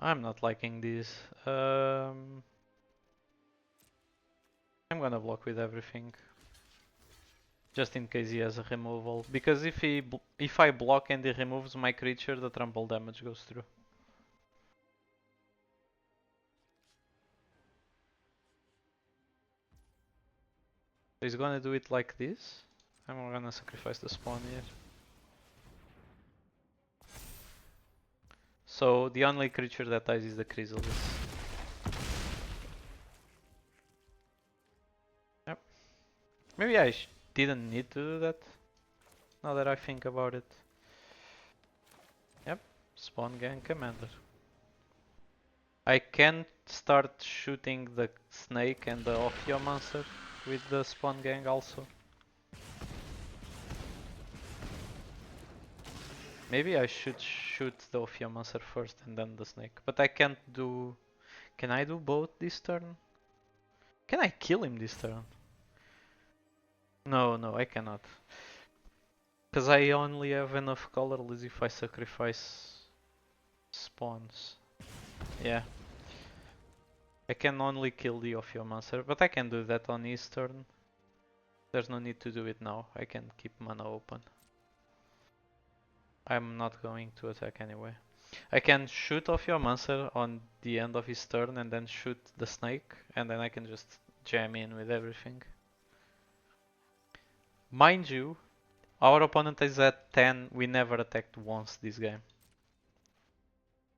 I'm not liking this. I'm gonna block with everything. Just in case he has a removal. Because if I block and he removes my creature, the trample damage goes through. So he's gonna do it like this. I'm gonna sacrifice the spawn here. So the only creature that dies is the Chrysalis. Yep. Maybe I didn't need to do that. Now that I think about it. Yep. Spawn Gang Commander. I can start shooting the snake and the Ophiomancer with the Spawn Gang also. Maybe I should shoot the Ophiomancer first and then the snake. But I can't do... Can I do both this turn? Can I kill him this turn? No, I cannot. Because I only have enough colorless if I sacrifice spawns. Yeah. I can only kill the Ophiomancer, but I can do that on his turn. There's no need to do it now. I can keep mana open. I'm not going to attack anyway. I can shoot Ophiomancer on the end of his turn and then shoot the snake, and then I can just jam in with everything. Mind you, our opponent is at 10, we never attacked once this game.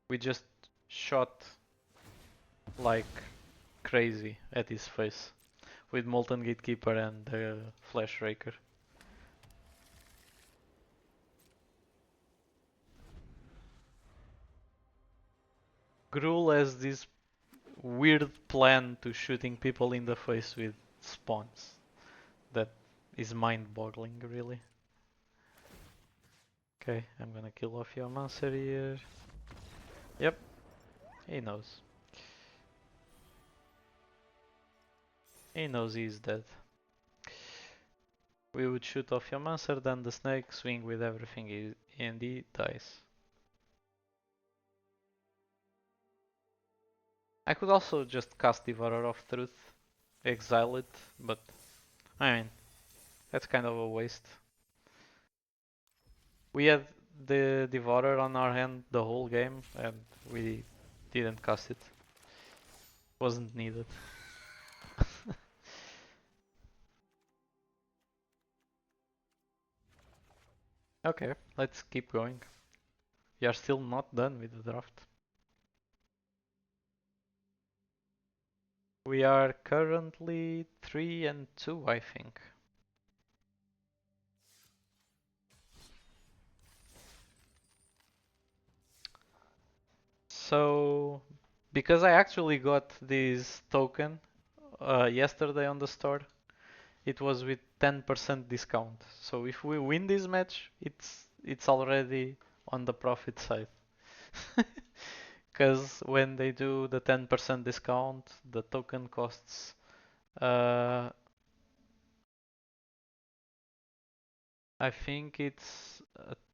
We just shot like crazy at his face with Molten Gatekeeper and Flash Raker. Gruul has this weird plan to shooting people in the face with spawns that is mind-boggling, really. Okay, I'm gonna kill off your monster here. Yep, he knows. He knows he's dead. We would shoot off your monster, then the snake, swing with everything, and he dies. I could also just cast Devourer of Truth, exile it, but I mean, that's kind of a waste. We had the Devourer on our hand the whole game and we didn't cast it. Wasn't needed. Okay, let's keep going. We are still not done with the draft. We are currently 3-2, I think. So, because I actually got this token yesterday on the store, it was with 10% discount. So if we win this match, it's already on the profit side. Because when they do the 10% discount, the token costs I think it's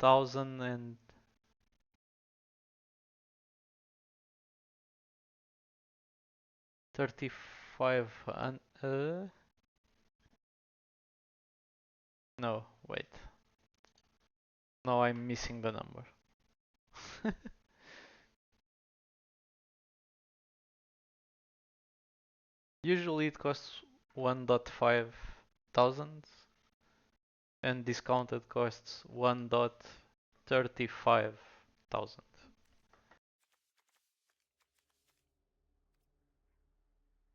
1,035 and no, wait. No, I'm missing the number. Usually it costs 1.5 and discounted costs 1.35,000.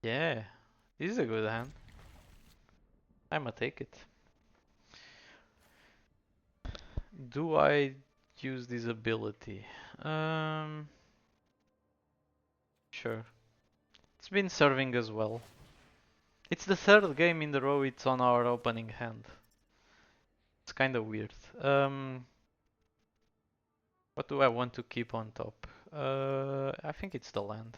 Yeah, this is a good hand. I'ma take it. Do I use this ability? Um, sure. It's been serving as well. It's the third game in the row it's on our opening hand. It's kind of weird. What do I want to keep on top? I think it's the land.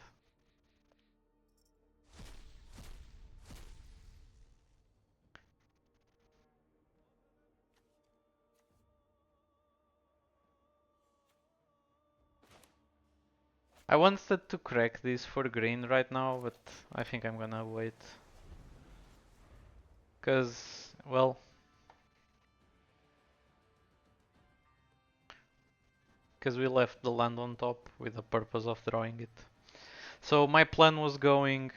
I wanted to crack this for green right now, but I think I'm gonna wait. Cause, well, cause we left the land on top with the purpose of drawing it. So my plan was going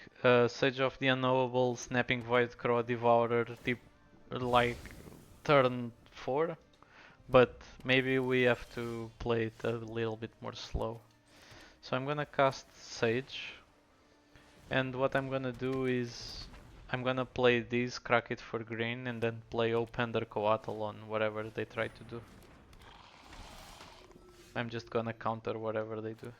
Sage of the Unknowable, Snapping Void Crow, Devourer, like turn 4, but maybe we have to play it a little bit more slow. So I'm gonna cast Sage, and what I'm gonna do is I'm gonna play this, crack it for green, and then play Opender Coatl on whatever they try to do. I'm just gonna counter whatever they do.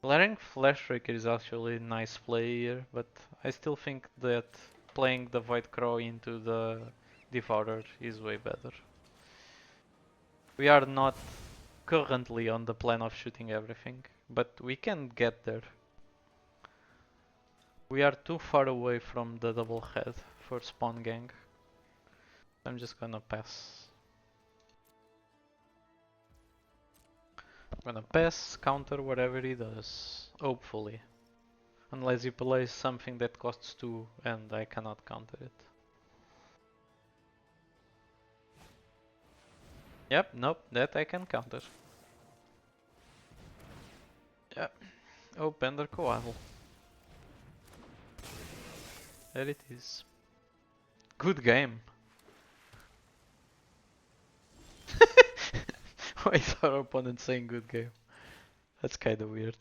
Glaring Flashraker is actually a nice play here, but I still think that playing the Void Crow into the Devourer is way better. We are not currently on the plan of shooting everything, but we can get there. We are too far away from the double head for spawn gang. I'm just gonna pass. I'm gonna pass, counter whatever he does, hopefully. Unless he plays something that costs 2 and I cannot counter it. Yep, nope, that I can counter. Yep, Opender Coatl. There it is. Good game. Why is our opponent saying good game? That's kinda weird.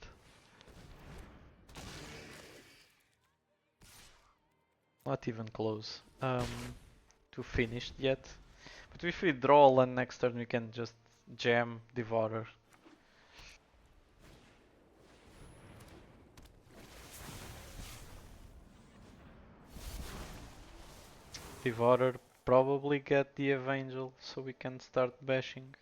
Not even close to finished yet. But if we draw a land next turn, we can just jam Devourer. Devourer probably get the Evangel so we can start bashing.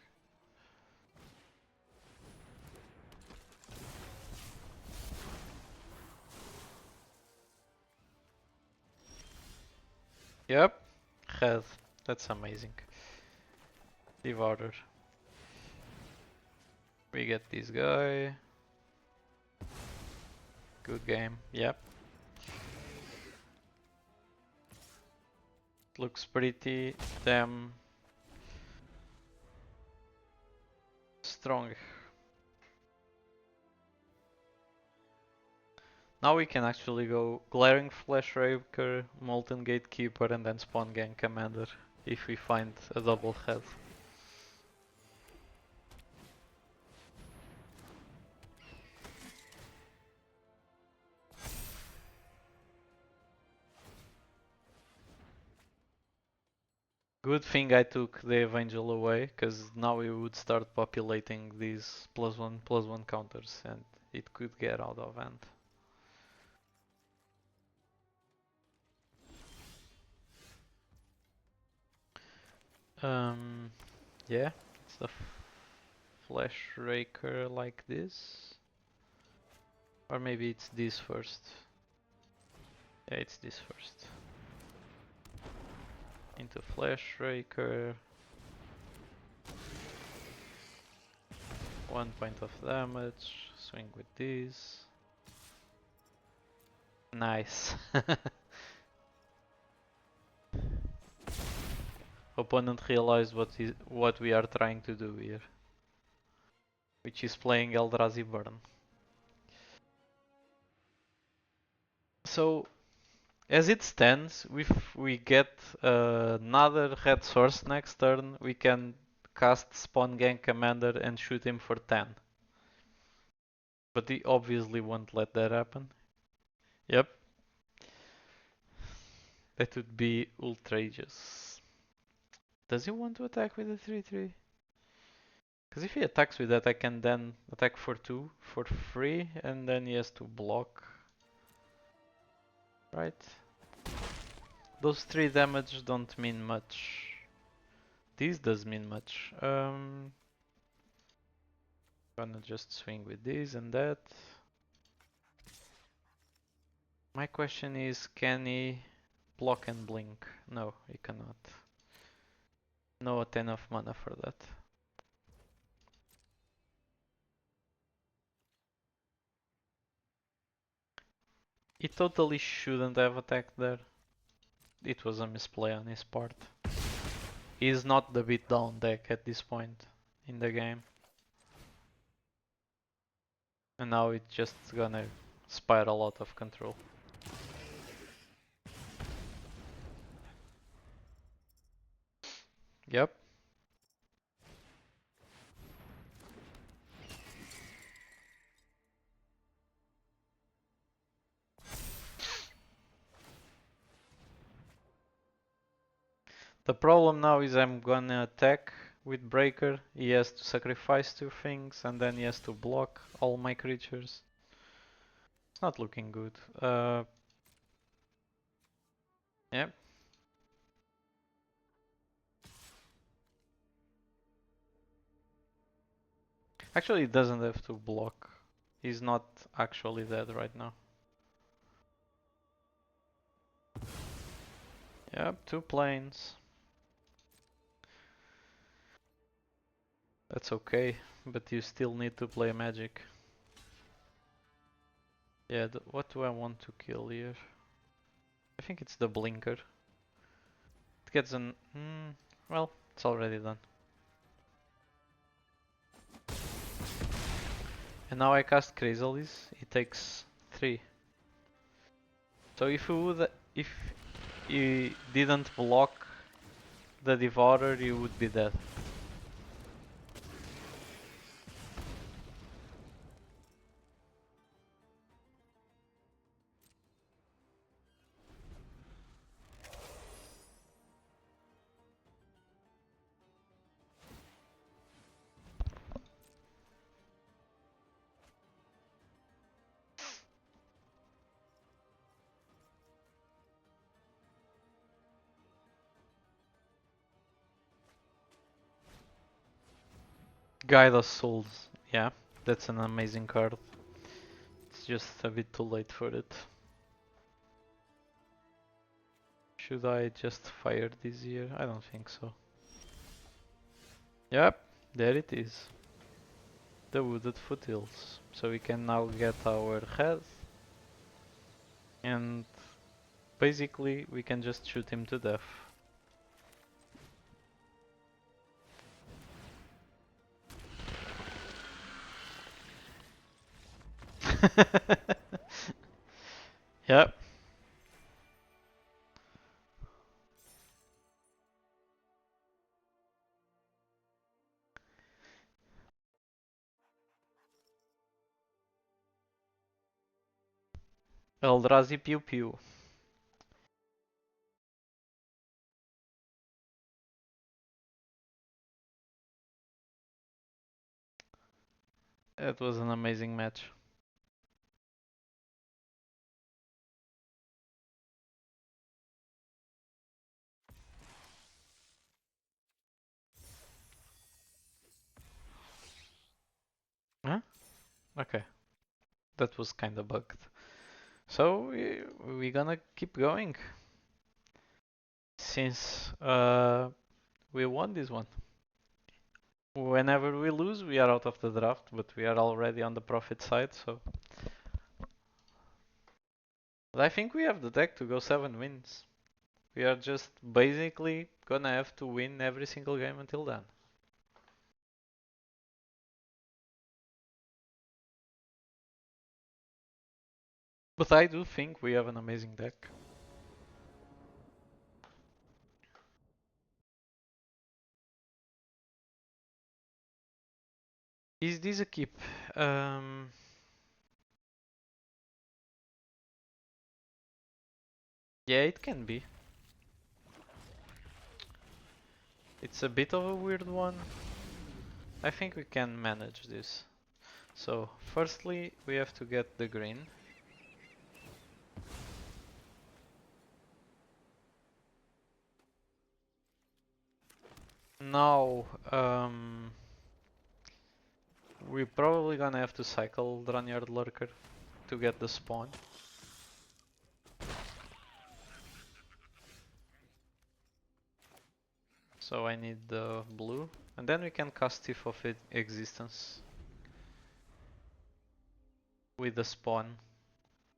Yep, head. That's amazing. Devourer. We get this guy. Good game. Yep. Looks pretty damn strong. Now we can actually go Glaring Flashraker, Molten Gatekeeper, and then Spawn Gang Commander if we find a double head. Good thing I took the Evangel away, because now we would start populating these +1/+1 counters and it could get out of hand. Yeah, it's the Flash Raker like this. Or maybe it's this first. Yeah, it's this first. Into Flash Raker. 1 point of damage. Swing with this. Nice. Opponent realized what we are trying to do here. Which is playing Eldrazi Burn. So, As it stands, if we get another red source next turn, we can cast Spawn Gang Commander and shoot him for 10. But he obviously won't let that happen. Yep. That would be outrageous. Does he want to attack with a 3/3? Because if he attacks with that, I can then attack for 2 for free, and then he has to block. Right? Those 3 damage don't mean much. This does mean much. Gonna just swing with this and that. My question is, can he block and blink? No, he cannot. Not enough mana for that. He totally shouldn't have attacked there. It was a misplay on his part. He's not the beatdown deck at this point in the game. And now it's just gonna spiral out of control. Yep. The problem now is I'm gonna attack with Breaker. He has to sacrifice 2 things and then he has to block all my creatures. It's not looking good. Yep. Actually, he doesn't have to block. He's not actually dead right now. Yep, 2 planes. That's okay, but you still need to play Magic. Yeah, what do I want to kill here? I think it's the Blinker. It gets an... well, it's already done. And now I cast Chrysalis, it takes 3. So if you didn't block the Devourer, you would be dead. Guide of Souls, yeah, that's an amazing card. It's just a bit too late for it. Should I just fire this here? I don't think so. Yep, there it is. The Wooded Foothills. So we can now get our head. And basically we can just shoot him to death. Yep. Eldrazi Pew Pew. That was an amazing match. Huh? Okay. That was kinda bugged. So we're gonna keep going. Since we won this one. Whenever we lose, we are out of the draft, but we are already on the profit side, so. But I think we have the deck to go 7 wins. We are just basically gonna have to win every single game until then. But I do think we have an amazing deck. Is this a keep? Um, yeah, it can be. It's a bit of a weird one. I think we can manage this. So, firstly, we have to get the green. Now, we're probably gonna have to cycle Dranyard Lurker to get the spawn. So I need the blue, and then we can cast Thief of Existence with the spawn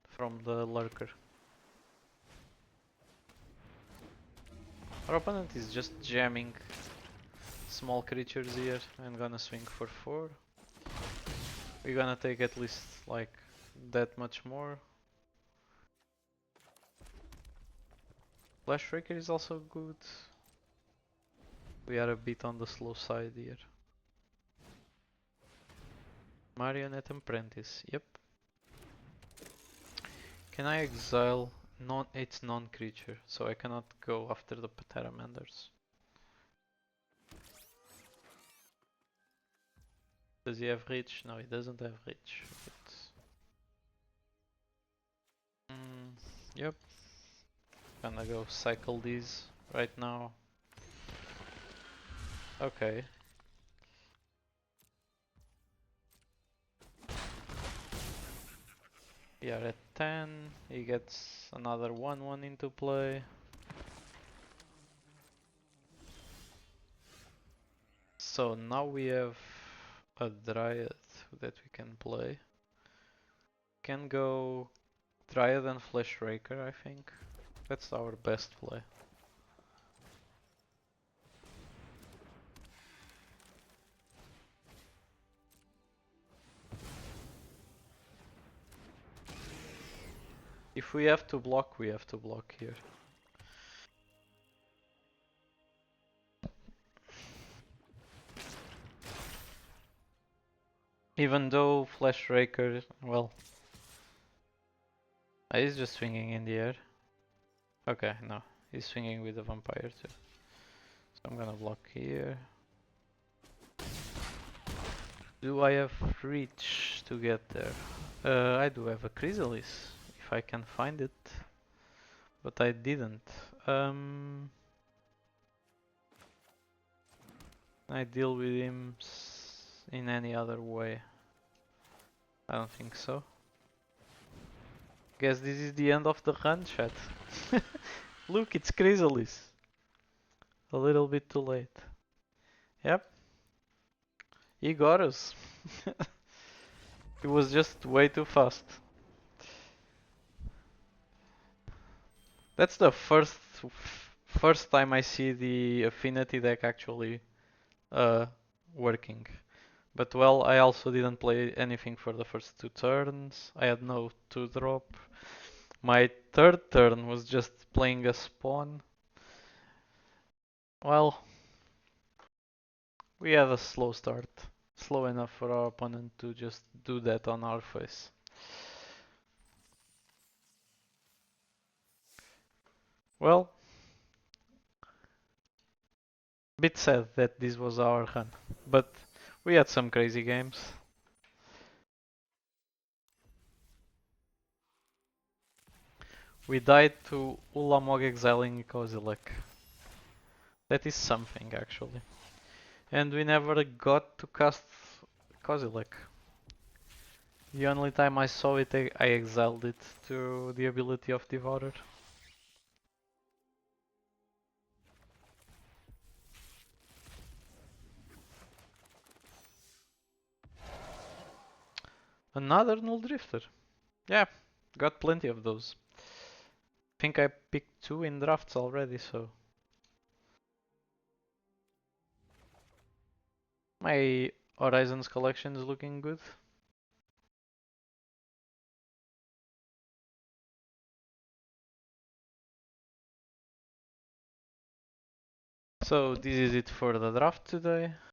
from the Lurker. Our opponent is just jamming small creatures here and gonna swing for 4. We're gonna take at least like that much more. Flash Raker is also good. We are a bit on the slow side here. Marionette Apprentice, yep. Can I exile? It's non-creature, so I cannot go after the Pteramanders. Does he have reach? No, he doesn't have reach. Yep. Gonna go cycle these right now. Okay. We are at 10. He gets another 1/1 into play. So now we have a Dryad that we can play. Can go Dryad and Flash Raker, I think. That's our best play. If we have to block, we have to block here. Even though Flash Raker, well, he's just swinging in the air. Okay, no, he's swinging with the vampire too. So I'm gonna block here. Do I have reach to get there? I do have a Chrysalis, if I can find it, but I didn't. I deal with him in any other way? I don't think so. Guess this is the end of the run, chat. Look, it's Chrysalis. A little bit too late. Yep. He got us. He was just way too fast. That's the first time I see the affinity deck actually working. But well, I also didn't play anything for the first 2 turns. I had no 2-drop. My third turn was just playing a spawn. Well, we had a slow start. Slow enough for our opponent to just do that on our face. Well, bit sad that this was our run, but we had some crazy games. We died to Ulamog exiling Kozilek. That is something actually. And we never got to cast Kozilek. The only time I saw it, I exiled it to the ability of Devourer. Another Null Drifter. Yeah, got plenty of those. Think I picked 2 in drafts already, so. My Horizons collection is looking good. So this is it for the draft today.